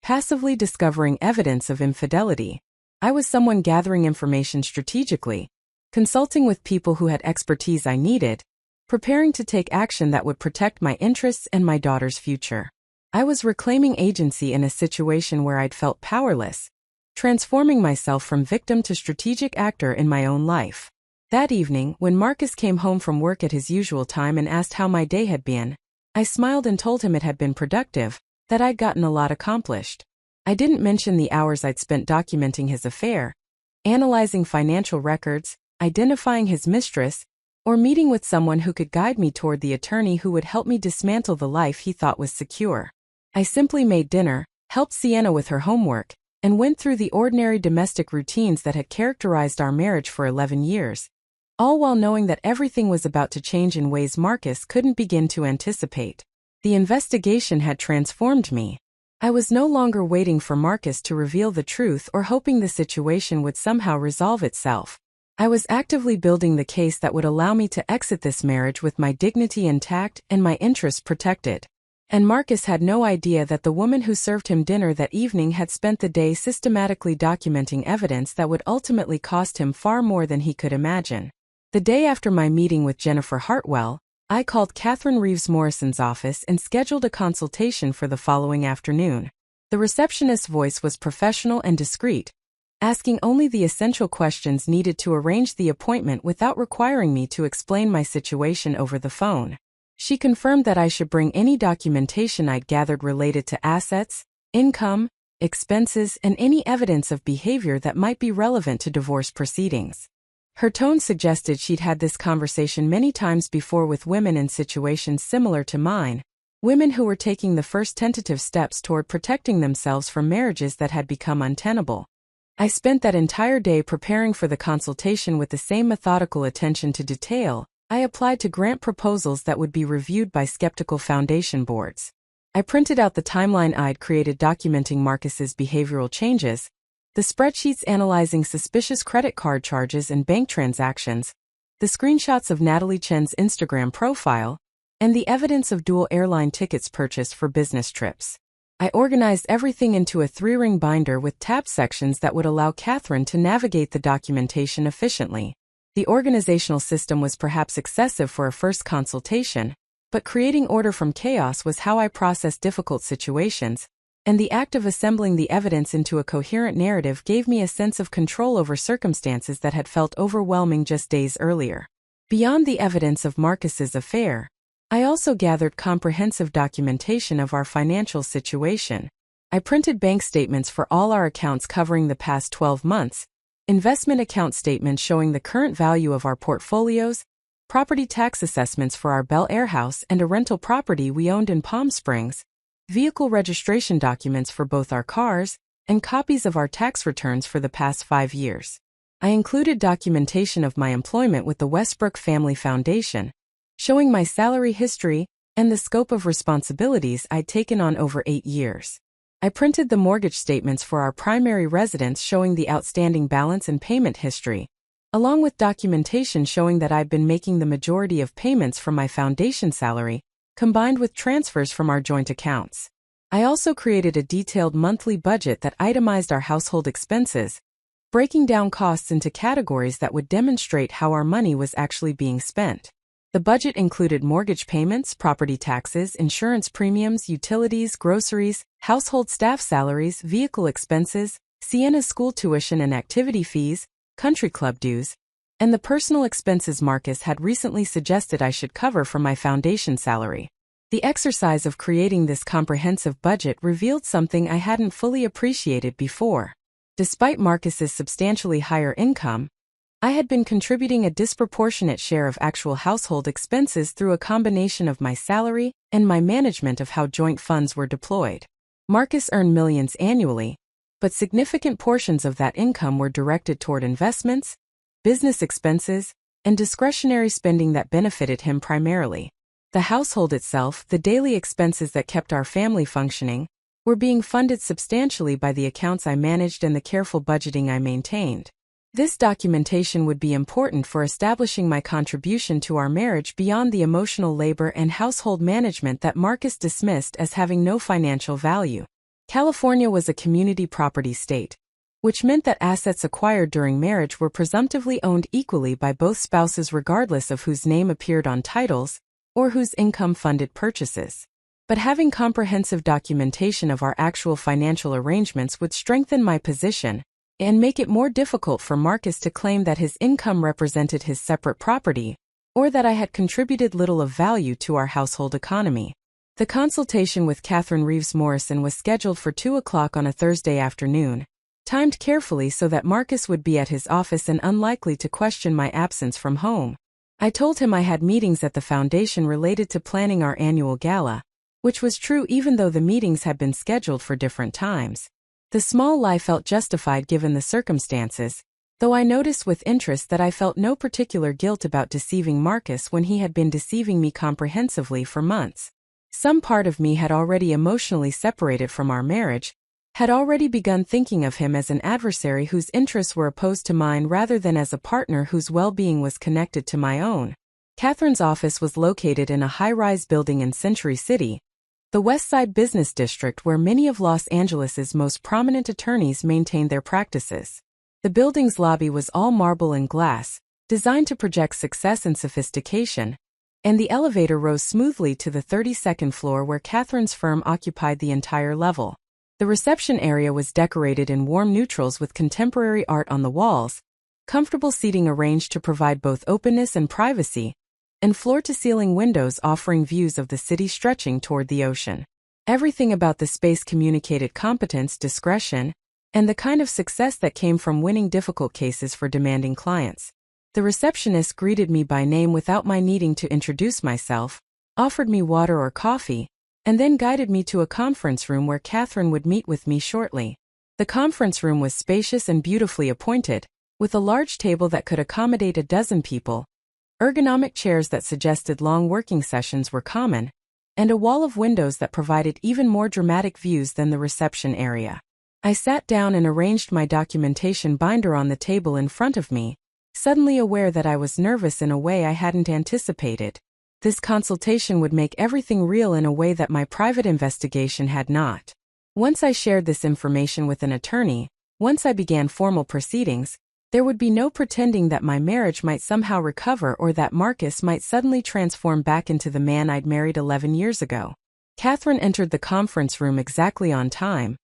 passively discovering evidence of infidelity. I was someone gathering information strategically, consulting with people who had expertise I needed, preparing to take action that would protect my interests and my daughter's future. I was reclaiming agency in a situation where I'd felt powerless, transforming myself from victim to strategic actor in my own life. That evening, when Marcus came home from work at his usual time and asked how my day had been, I smiled and told him it had been productive, that I'd gotten a lot accomplished. I didn't mention the hours I'd spent documenting his affair, analyzing financial records, identifying his mistress, or meeting with someone who could guide me toward the attorney who would help me dismantle the life he thought was secure. I simply made dinner, helped Sienna with her homework, and went through the ordinary domestic routines that had characterized our marriage for 11 years, all while knowing that everything was about to change in ways Marcus couldn't begin to anticipate. The investigation had transformed me. I was no longer waiting for Marcus to reveal the truth or hoping the situation would somehow resolve itself. I was actively building the case that would allow me to exit this marriage with my dignity intact and my interests protected. And Marcus had no idea that the woman who served him dinner that evening had spent the day systematically documenting evidence that would ultimately cost him far more than he could imagine. The day after my meeting with Jennifer Hartwell, I called Catherine Reeves Morrison's office and scheduled a consultation for the following afternoon. The receptionist's voice was professional and discreet, asking only the essential questions needed to arrange the appointment without requiring me to explain my situation over the phone. She confirmed that I should bring any documentation I'd gathered related to assets, income, expenses, and any evidence of behavior that might be relevant to divorce proceedings. Her tone suggested she'd had this conversation many times before with women in situations similar to mine, women who were taking the first tentative steps toward protecting themselves from marriages that had become untenable. I spent that entire day preparing for the consultation with the same methodical attention to detail I applied to grant proposals that would be reviewed by skeptical foundation boards. I printed out the timeline I'd created documenting Marcus's behavioral changes, the spreadsheets analyzing suspicious credit card charges and bank transactions, the screenshots of Natalie Chen's Instagram profile, and the evidence of dual airline tickets purchased for business trips. I organized everything into a 3-ring binder with tab sections that would allow Catherine to navigate the documentation efficiently. The organizational system was perhaps excessive for a first consultation, but creating order from chaos was how I processed difficult situations, and the act of assembling the evidence into a coherent narrative gave me a sense of control over circumstances that had felt overwhelming just days earlier. Beyond the evidence of Marcus's affair, I also gathered comprehensive documentation of our financial situation. I printed bank statements for all our accounts covering the past 12 months, investment account statements showing the current value of our portfolios, property tax assessments for our Bel Air house and a rental property we owned in Palm Springs, vehicle registration documents for both our cars, and copies of our tax returns for the past 5 years. I included documentation of my employment with the Westbrook Family Foundation, showing my salary history and the scope of responsibilities I'd taken on over 8 years. I printed the mortgage statements for our primary residence showing the outstanding balance and payment history, along with documentation showing that I'd been making the majority of payments from my foundation salary, combined with transfers from our joint accounts. I also created a detailed monthly budget that itemized our household expenses, breaking down costs into categories that would demonstrate how our money was actually being spent. The budget included mortgage payments, property taxes, insurance premiums, utilities, groceries, household staff salaries, vehicle expenses, Sienna's school tuition and activity fees, country club dues, and the personal expenses Marcus had recently suggested I should cover from my foundation salary. The exercise of creating this comprehensive budget revealed something I hadn't fully appreciated before. Despite Marcus's substantially higher income, I had been contributing a disproportionate share of actual household expenses through a combination of my salary and my management of how joint funds were deployed. Marcus earned millions annually, but significant portions of that income were directed toward investments, business expenses, and discretionary spending that benefited him primarily. The household itself, the daily expenses that kept our family functioning, were being funded substantially by the accounts I managed and the careful budgeting I maintained. This documentation would be important for establishing my contribution to our marriage beyond the emotional labor and household management that Marcus dismissed as having no financial value. California was a community property state, which meant that assets acquired during marriage were presumptively owned equally by both spouses regardless of whose name appeared on titles or whose income funded purchases. But having comprehensive documentation of our actual financial arrangements would strengthen my position and make it more difficult for Marcus to claim that his income represented his separate property, or that I had contributed little of value to our household economy. The consultation with Catherine Reeves Morrison was scheduled for 2 o'clock on a Thursday afternoon, timed carefully so that Marcus would be at his office and unlikely to question my absence from home. I told him I had meetings at the foundation related to planning our annual gala, which was true even though the meetings had been scheduled for different times. The small lie felt justified given the circumstances, though I noticed with interest that I felt no particular guilt about deceiving Marcus when he had been deceiving me comprehensively for months. Some part of me had already emotionally separated from our marriage, had already begun thinking of him as an adversary whose interests were opposed to mine rather than as a partner whose well-being was connected to my own. Catherine's office was located in a high-rise building in Century City, the West Side business district where many of Los Angeles's most prominent attorneys maintained their practices. The building's lobby was all marble and glass, designed to project success and sophistication, and the elevator rose smoothly to the 32nd floor where Catherine's firm occupied the entire level. The reception area was decorated in warm neutrals with contemporary art on the walls, comfortable seating arranged to provide both openness and privacy, and floor-to-ceiling windows offering views of the city stretching toward the ocean. Everything about the space communicated competence, discretion, and the kind of success that came from winning difficult cases for demanding clients. The receptionist greeted me by name without my needing to introduce myself, offered me water or coffee, and then guided me to a conference room where Catherine would meet with me shortly. The conference room was spacious and beautifully appointed, with a large table that could accommodate a dozen people. Ergonomic chairs that suggested long working sessions were common, and a wall of windows that provided even more dramatic views than the reception area. I sat down and arranged my documentation binder on the table in front of me, suddenly aware that I was nervous in a way I hadn't anticipated. This consultation would make everything real in a way that my private investigation had not. Once I shared this information with an attorney, once I began formal proceedings, there would be no pretending that my marriage might somehow recover or that Marcus might suddenly transform back into the man I'd married 11 years ago. Catherine entered the conference room exactly on time.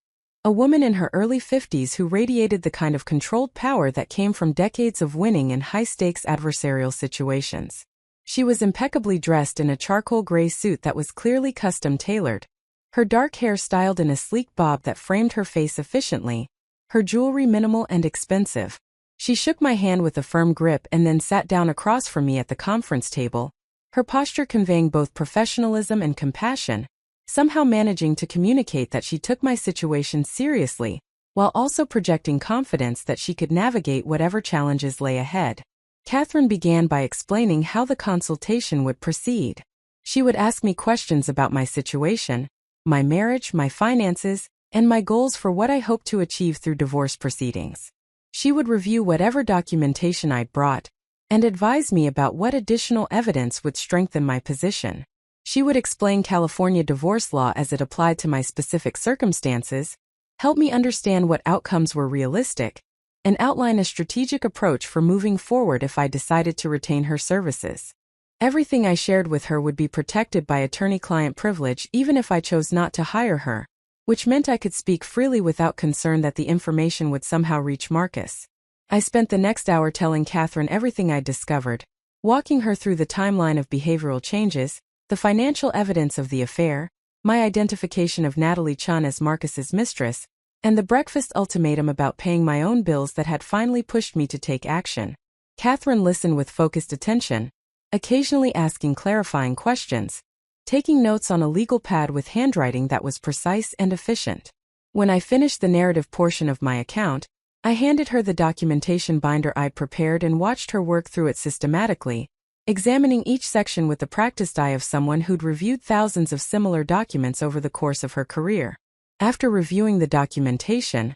A woman in her early 50s who radiated the kind of controlled power that came from decades of winning in high-stakes adversarial situations. She was impeccably dressed in a charcoal gray suit that was clearly custom-tailored, her dark hair styled in a sleek bob that framed her face efficiently, her jewelry minimal and expensive. She shook my hand with a firm grip and then sat down across from me at the conference table, her posture conveying both professionalism and compassion, somehow managing to communicate that she took my situation seriously, while also projecting confidence that she could navigate whatever challenges lay ahead. Catherine began by explaining how the consultation would proceed. She would ask me questions about my situation, my marriage, my finances, and my goals for what I hoped to achieve through divorce proceedings. She would review whatever documentation I'd brought and advise me about what additional evidence would strengthen my position. She would explain California divorce law as it applied to my specific circumstances, help me understand what outcomes were realistic, and outline a strategic approach for moving forward if I decided to retain her services. Everything I shared with her would be protected by attorney-client privilege even if I chose not to hire her, which meant I could speak freely without concern that the information would somehow reach Marcus. I spent the next hour telling Catherine everything I'd discovered, walking her through the timeline of behavioral changes, the financial evidence of the affair, my identification of Natalie Chun as Marcus's mistress, and the breakfast ultimatum about paying my own bills that had finally pushed me to take action. Catherine listened with focused attention, occasionally asking clarifying questions, taking notes on a legal pad with handwriting that was precise and efficient. When I finished the narrative portion of my account, I handed her the documentation binder I'd prepared and watched her work through it systematically, examining each section with the practiced eye of someone who'd reviewed thousands of similar documents over the course of her career. After reviewing the documentation,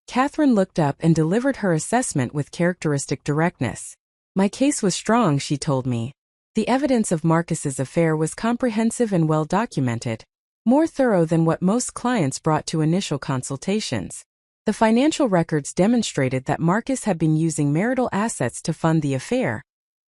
Catherine looked up and delivered her assessment with characteristic directness. My case was strong, she told me. The evidence of Marcus's affair was comprehensive and well documented, more thorough than what most clients brought to initial consultations. The financial records demonstrated that Marcus had been using marital assets to fund the affair,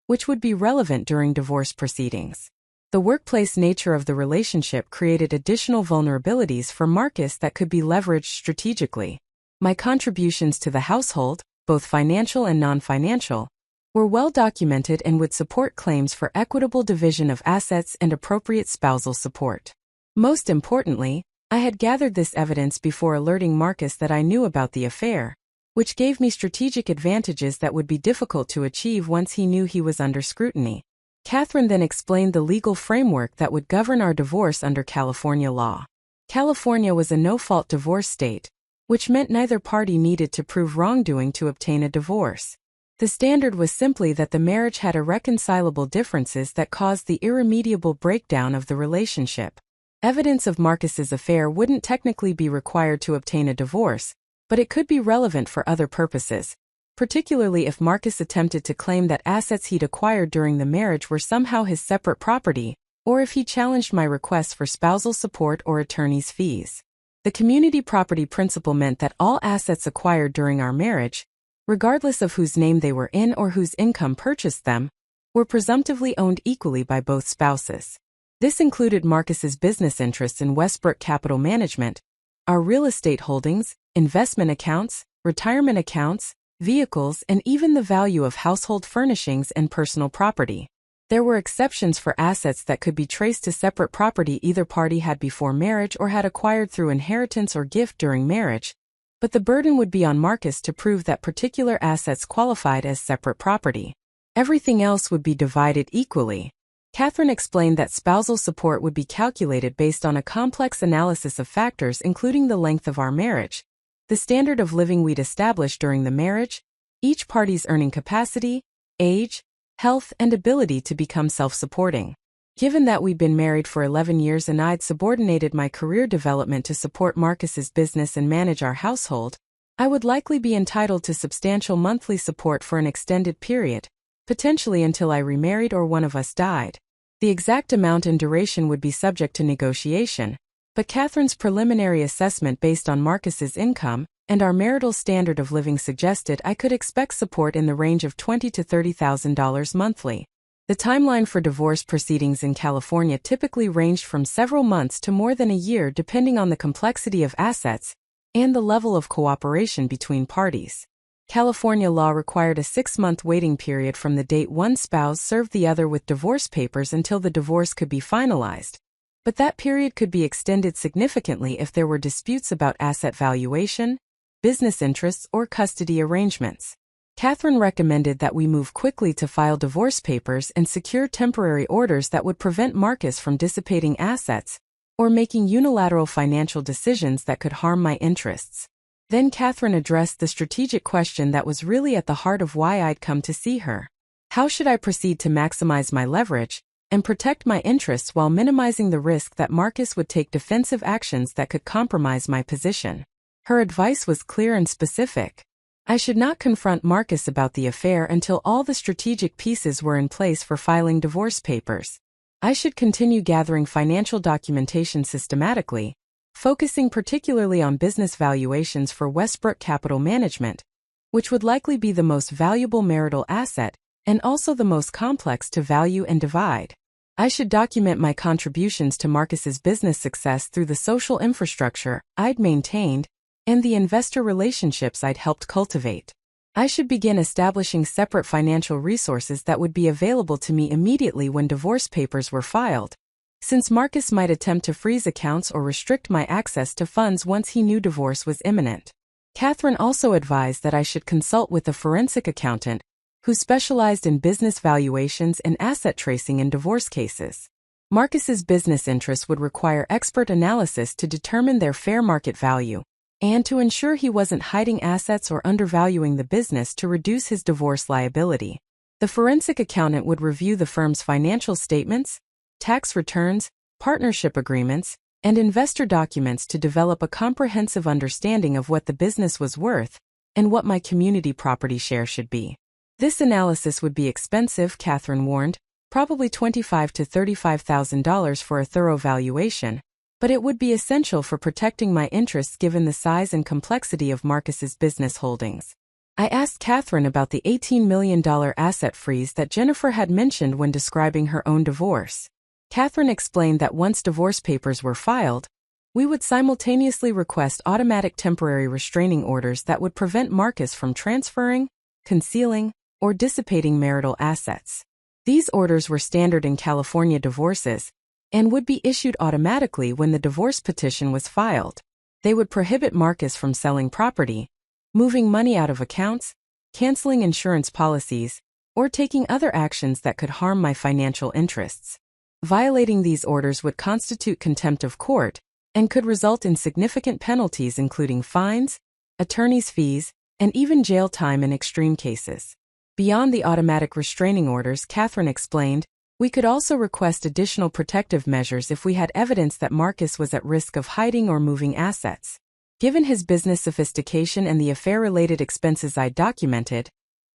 which would be relevant during divorce proceedings. The workplace nature of the relationship created additional vulnerabilities for Marcus that could be leveraged strategically. My contributions to the household, both financial and non-financial, were well documented and would support claims for equitable division of assets and appropriate spousal support. Most importantly, I had gathered this evidence before alerting Marcus that I knew about the affair, which gave me strategic advantages that would be difficult to achieve once he knew he was under scrutiny. Catherine then explained the legal framework that would govern our divorce under California law. California was a no-fault divorce state, which meant neither party needed to prove wrongdoing to obtain a divorce. The standard was simply that the marriage had irreconcilable differences that caused the irremediable breakdown of the relationship. Evidence of Marcus's affair wouldn't technically be required to obtain a divorce, but it could be relevant for other purposes, particularly if Marcus attempted to claim that assets he'd acquired during the marriage were somehow his separate property, or if he challenged my requests for spousal support or attorney's fees. The community property principle meant that all assets acquired during our marriage, regardless of whose name they were in or whose income purchased them, were presumptively owned equally by both spouses. This included Marcus's business interests in Westbrook Capital Management, our real estate holdings, investment accounts, retirement accounts, vehicles, and even the value of household furnishings and personal property. There were exceptions for assets that could be traced to separate property either party had before marriage or had acquired through inheritance or gift during marriage, but the burden would be on Marcus to prove that particular assets qualified as separate property. Everything else would be divided equally. Catherine explained that spousal support would be calculated based on a complex analysis of factors including the length of our marriage, the standard of living we'd established during the marriage, each party's earning capacity, age, health, and ability to become self-supporting. Given that we'd been married for 11 years and I'd subordinated my career development to support Marcus's business and manage our household, I would likely be entitled to substantial monthly support for an extended period, potentially until I remarried or one of us died. The exact amount and duration would be subject to negotiation, but Catherine's preliminary assessment based on Marcus's income and our marital standard of living suggested I could expect support in the range of $20,000 to $30,000 monthly. The timeline for divorce proceedings in California typically ranged from several months to more than a year depending on the complexity of assets and the level of cooperation between parties. California law required a 6-month waiting period from the date one spouse served the other with divorce papers until the divorce could be finalized. But that period could be extended significantly if there were disputes about asset valuation, business interests, or custody arrangements. Catherine recommended that we move quickly to file divorce papers and secure temporary orders that would prevent Marcus from dissipating assets or making unilateral financial decisions that could harm my interests. Then Catherine addressed the strategic question that was really at the heart of why I'd come to see her. How should I proceed to maximize my leverage and protect my interests while minimizing the risk that Marcus would take defensive actions that could compromise my position? Her advice was clear and specific. I should not confront Marcus about the affair until all the strategic pieces were in place for filing divorce papers. I should continue gathering financial documentation systematically, focusing particularly on business valuations for Westbrook Capital Management, which would likely be the most valuable marital asset and also the most complex to value and divide. I should document my contributions to Marcus's business success through the social infrastructure I'd maintained and the investor relationships I'd helped cultivate. I should begin establishing separate financial resources that would be available to me immediately when divorce papers were filed, since Marcus might attempt to freeze accounts or restrict my access to funds once he knew divorce was imminent. Catherine also advised that I should consult with a forensic accountant who specialized in business valuations and asset tracing in divorce cases. Marcus's business interests would require expert analysis to determine their fair market value, and to ensure he wasn't hiding assets or undervaluing the business to reduce his divorce liability. The forensic accountant would review the firm's financial statements, tax returns, partnership agreements, and investor documents to develop a comprehensive understanding of what the business was worth and what my community property share should be. This analysis would be expensive, Catherine warned, probably $25,000 to $35,000 for a thorough valuation, but it would be essential for protecting my interests given the size and complexity of Marcus's business holdings. I asked Catherine about the $18 million asset freeze that Jennifer had mentioned when describing her own divorce. Catherine explained that once divorce papers were filed, we would simultaneously request automatic temporary restraining orders that would prevent Marcus from transferring, concealing, or dissipating marital assets. These orders were standard in California divorces and would be issued automatically when the divorce petition was filed. They would prohibit Marcus from selling property, moving money out of accounts, canceling insurance policies, or taking other actions that could harm my financial interests. Violating these orders would constitute contempt of court and could result in significant penalties including fines, attorney's fees, and even jail time in extreme cases. Beyond the automatic restraining orders, Catherine explained, we could also request additional protective measures if we had evidence that Marcus was at risk of hiding or moving assets. Given his business sophistication and the affair-related expenses I documented,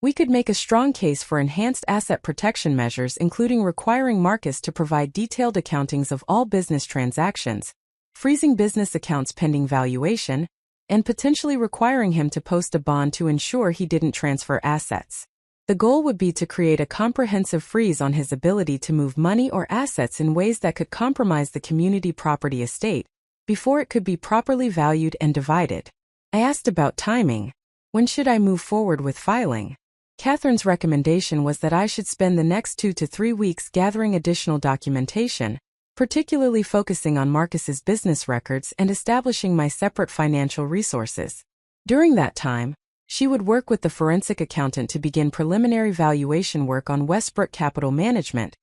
we could make a strong case for enhanced asset protection measures including requiring Marcus to provide detailed accountings of all business transactions, freezing business accounts pending valuation, and potentially requiring him to post a bond to ensure he didn't transfer assets. The goal would be to create a comprehensive freeze on his ability to move money or assets in ways that could compromise the community property estate before it could be properly valued and divided. I asked about timing. When should I move forward with filing? Catherine's recommendation was that I should spend the next 2 to 3 weeks gathering additional documentation, particularly focusing on Marcus's business records and establishing my separate financial resources. During that time, she would work with the forensic accountant to begin preliminary valuation work on Westbrook Capital Management,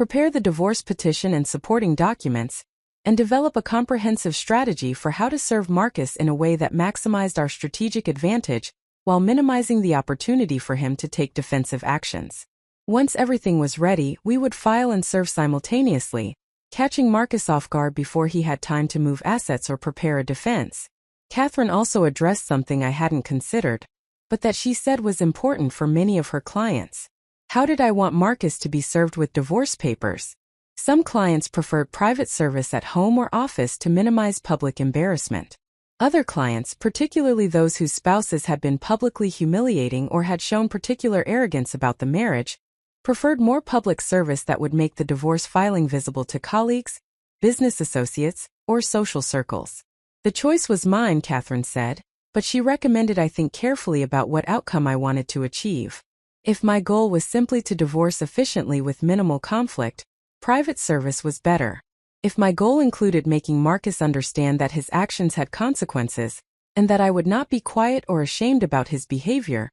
prepare the divorce petition and supporting documents, and develop a comprehensive strategy for how to serve Marcus in a way that maximized our strategic advantage while minimizing the opportunity for him to take defensive actions. Once everything was ready, we would file and serve simultaneously, catching Marcus off guard before he had time to move assets or prepare a defense. Catherine also addressed something I hadn't considered, but that she said was important for many of her clients. How did I want Marcus to be served with divorce papers? Some clients preferred private service at home or office to minimize public embarrassment. Other clients, particularly those whose spouses had been publicly humiliating or had shown particular arrogance about the marriage, preferred more public service that would make the divorce filing visible to colleagues, business associates, or social circles. The choice was mine, Catherine said, but she recommended I think carefully about what outcome I wanted to achieve. If my goal was simply to divorce efficiently with minimal conflict, private service was better. If my goal included making Marcus understand that his actions had consequences, and that I would not be quiet or ashamed about his behavior,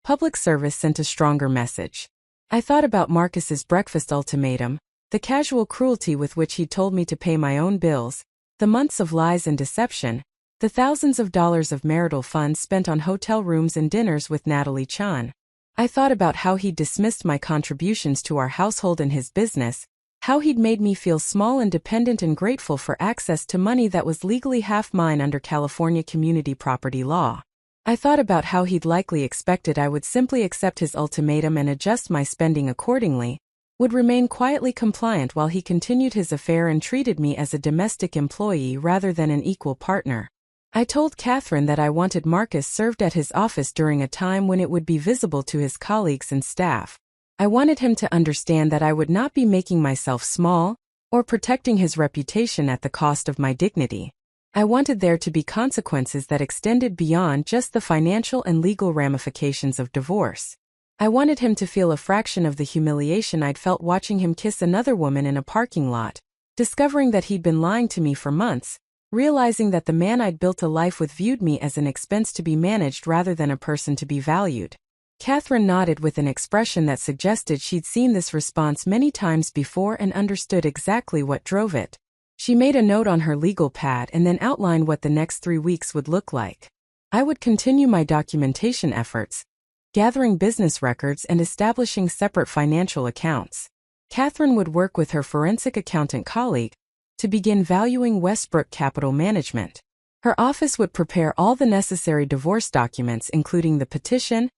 public service sent a stronger message. I thought about Marcus's breakfast ultimatum, the casual cruelty with which he told me to pay my own bills, the months of lies and deception, the thousands of dollars of marital funds spent on hotel rooms and dinners with Natalie Chan. I thought about how he'd dismissed my contributions to our household and his business, how he'd made me feel small and dependent and grateful for access to money that was legally half mine under California community property law. I thought about how he'd likely expected I would simply accept his ultimatum and adjust my spending accordingly, would remain quietly compliant while he continued his affair and treated me as a domestic employee rather than an equal partner. I told Catherine that I wanted Marcus served at his office during a time when it would be visible to his colleagues and staff. I wanted him to understand that I would not be making myself small or protecting his reputation at the cost of my dignity. I wanted there to be consequences that extended beyond just the financial and legal ramifications of divorce. I wanted him to feel a fraction of the humiliation I'd felt watching him kiss another woman in a parking lot, discovering that he'd been lying to me for months, realizing that the man I'd built a life with viewed me as an expense to be managed rather than a person to be valued. Catherine nodded with an expression that suggested she'd seen this response many times before and understood exactly what drove it. She made a note on her legal pad and then outlined what the next 3 weeks would look like. I would continue my documentation efforts, gathering business records and establishing separate financial accounts. Catherine would work with her forensic accountant colleague to begin valuing Westbrook Capital Management. Her office would prepare all the necessary divorce documents including the petition,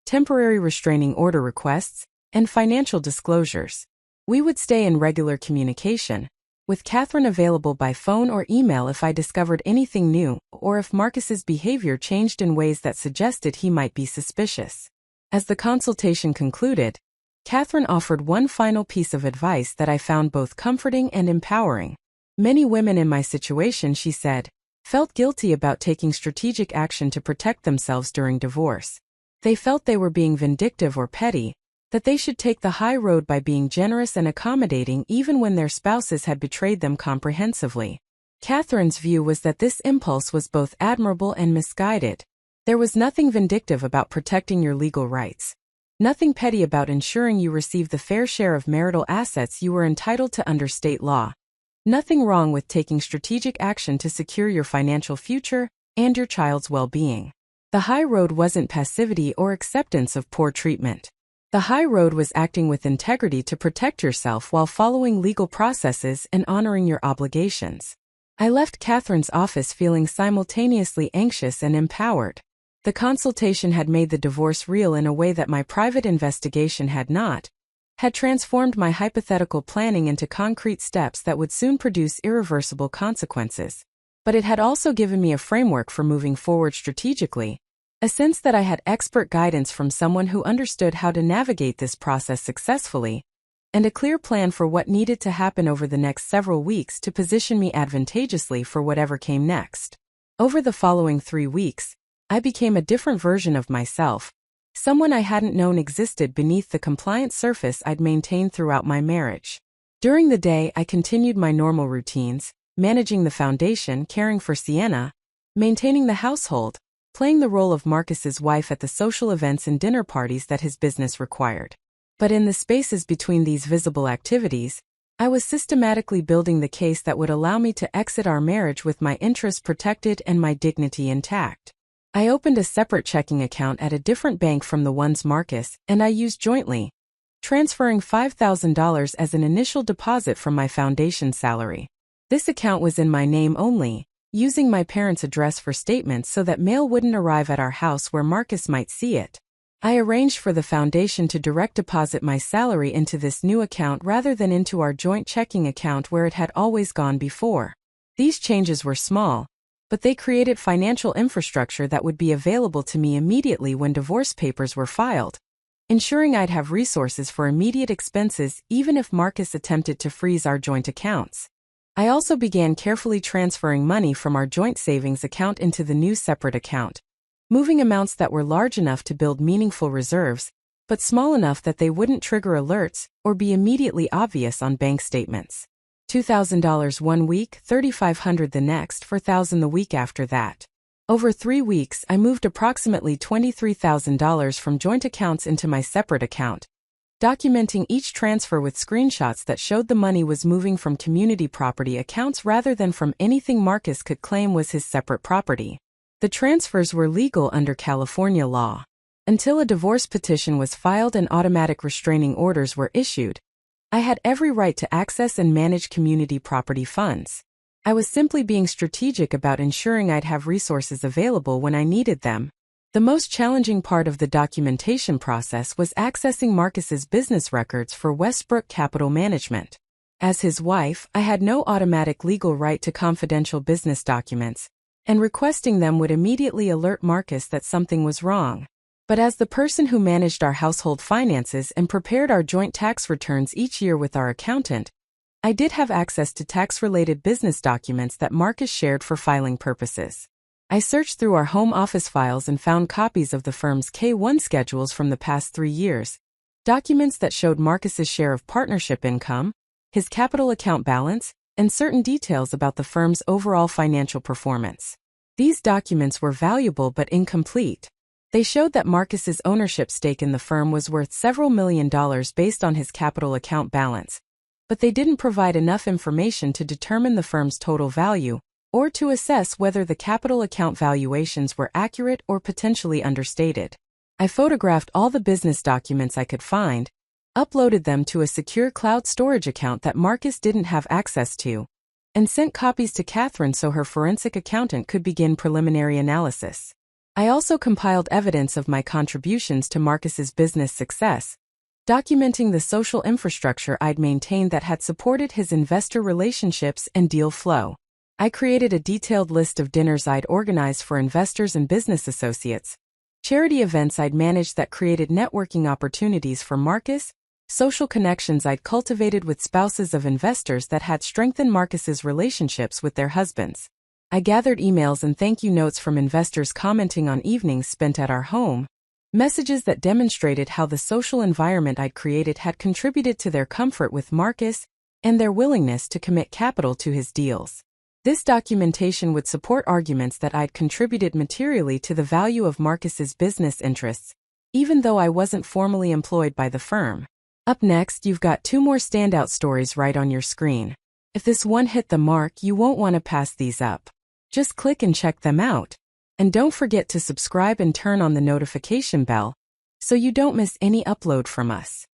temporary restraining order requests, and financial disclosures. We would stay in regular communication, with Catherine available by phone or email if I discovered anything new or if Marcus's behavior changed in ways that suggested he might be suspicious. As the consultation concluded, Catherine offered one final piece of advice that I found both comforting and empowering. Many women in my situation, she said, felt guilty about taking strategic action to protect themselves during divorce. They felt they were being vindictive or petty, that they should take the high road by being generous and accommodating even when their spouses had betrayed them comprehensively. Catherine's view was that this impulse was both admirable and misguided. There was nothing vindictive about protecting your legal rights. Nothing petty about ensuring you received the fair share of marital assets you were entitled to under state law. Nothing wrong with taking strategic action to secure your financial future and your child's well-being. The high road wasn't passivity or acceptance of poor treatment. The high road was acting with integrity to protect yourself while following legal processes and honoring your obligations. I left Catherine's office feeling simultaneously anxious and empowered. The consultation had made the divorce real in a way that my private investigation had not, had transformed my hypothetical planning into concrete steps that would soon produce irreversible consequences. But it had also given me a framework for moving forward strategically, a sense that I had expert guidance from someone who understood how to navigate this process successfully, and a clear plan for what needed to happen over the next several weeks to position me advantageously for whatever came next. Over the following 3 weeks, I became a different version of myself, someone I hadn't known existed beneath the compliant surface I'd maintained throughout my marriage. During the day, I continued my normal routines, managing the foundation, caring for Sienna, maintaining the household, playing the role of Marcus's wife at the social events and dinner parties that his business required. But in the spaces between these visible activities, I was systematically building the case that would allow me to exit our marriage with my interests protected and my dignity intact. I opened a separate checking account at a different bank from the ones Marcus and I used jointly, transferring $5,000 as an initial deposit from my foundation salary. This account was in my name only, using my parents' address for statements so that mail wouldn't arrive at our house where Marcus might see it. I arranged for the foundation to direct deposit my salary into this new account rather than into our joint checking account where it had always gone before. These changes were small, but they created financial infrastructure that would be available to me immediately when divorce papers were filed, ensuring I'd have resources for immediate expenses even if Marcus attempted to freeze our joint accounts. I also began carefully transferring money from our joint savings account into the new separate account, moving amounts that were large enough to build meaningful reserves, but small enough that they wouldn't trigger alerts or be immediately obvious on bank statements. $2,000 one week, $3,500 the next, $4,000 the week after that. Over 3 weeks, I moved approximately $23,000 from joint accounts into my separate account, documenting each transfer with screenshots that showed the money was moving from community property accounts rather than from anything Marcus could claim was his separate property. The transfers were legal under California law. Until a divorce petition was filed and automatic restraining orders were issued, I had every right to access and manage community property funds. I was simply being strategic about ensuring I'd have resources available when I needed them. The most challenging part of the documentation process was accessing Marcus's business records for Westbrook Capital Management. As his wife, I had no automatic legal right to confidential business documents, and requesting them would immediately alert Marcus that something was wrong. But as the person who managed our household finances and prepared our joint tax returns each year with our accountant, I did have access to tax-related business documents that Marcus shared for filing purposes. I searched through our home office files and found copies of the firm's K-1 schedules from the past 3 years, documents that showed Marcus's share of partnership income, his capital account balance, and certain details about the firm's overall financial performance. These documents were valuable but incomplete. They showed that Marcus's ownership stake in the firm was worth several $1 million based on his capital account balance, but they didn't provide enough information to determine the firm's total value, or to assess whether the capital account valuations were accurate or potentially understated. I photographed all the business documents I could find, uploaded them to a secure cloud storage account that Marcus didn't have access to, and sent copies to Catherine so her forensic accountant could begin preliminary analysis. I also compiled evidence of my contributions to Marcus's business success, documenting the social infrastructure I'd maintained that had supported his investor relationships and deal flow. I created a detailed list of dinners I'd organized for investors and business associates, charity events I'd managed that created networking opportunities for Marcus, social connections I'd cultivated with spouses of investors that had strengthened Marcus's relationships with their husbands. I gathered emails and thank you notes from investors commenting on evenings spent at our home, messages that demonstrated how the social environment I'd created had contributed to their comfort with Marcus and their willingness to commit capital to his deals. This documentation would support arguments that I'd contributed materially to the value of Marcus's business interests, even though I wasn't formally employed by the firm. Up next, you've got 2 more standout stories right on your screen. If this one hit the mark, you won't want to pass these up. Just click and check them out. And don't forget to subscribe and turn on the notification bell so you don't miss any upload from us.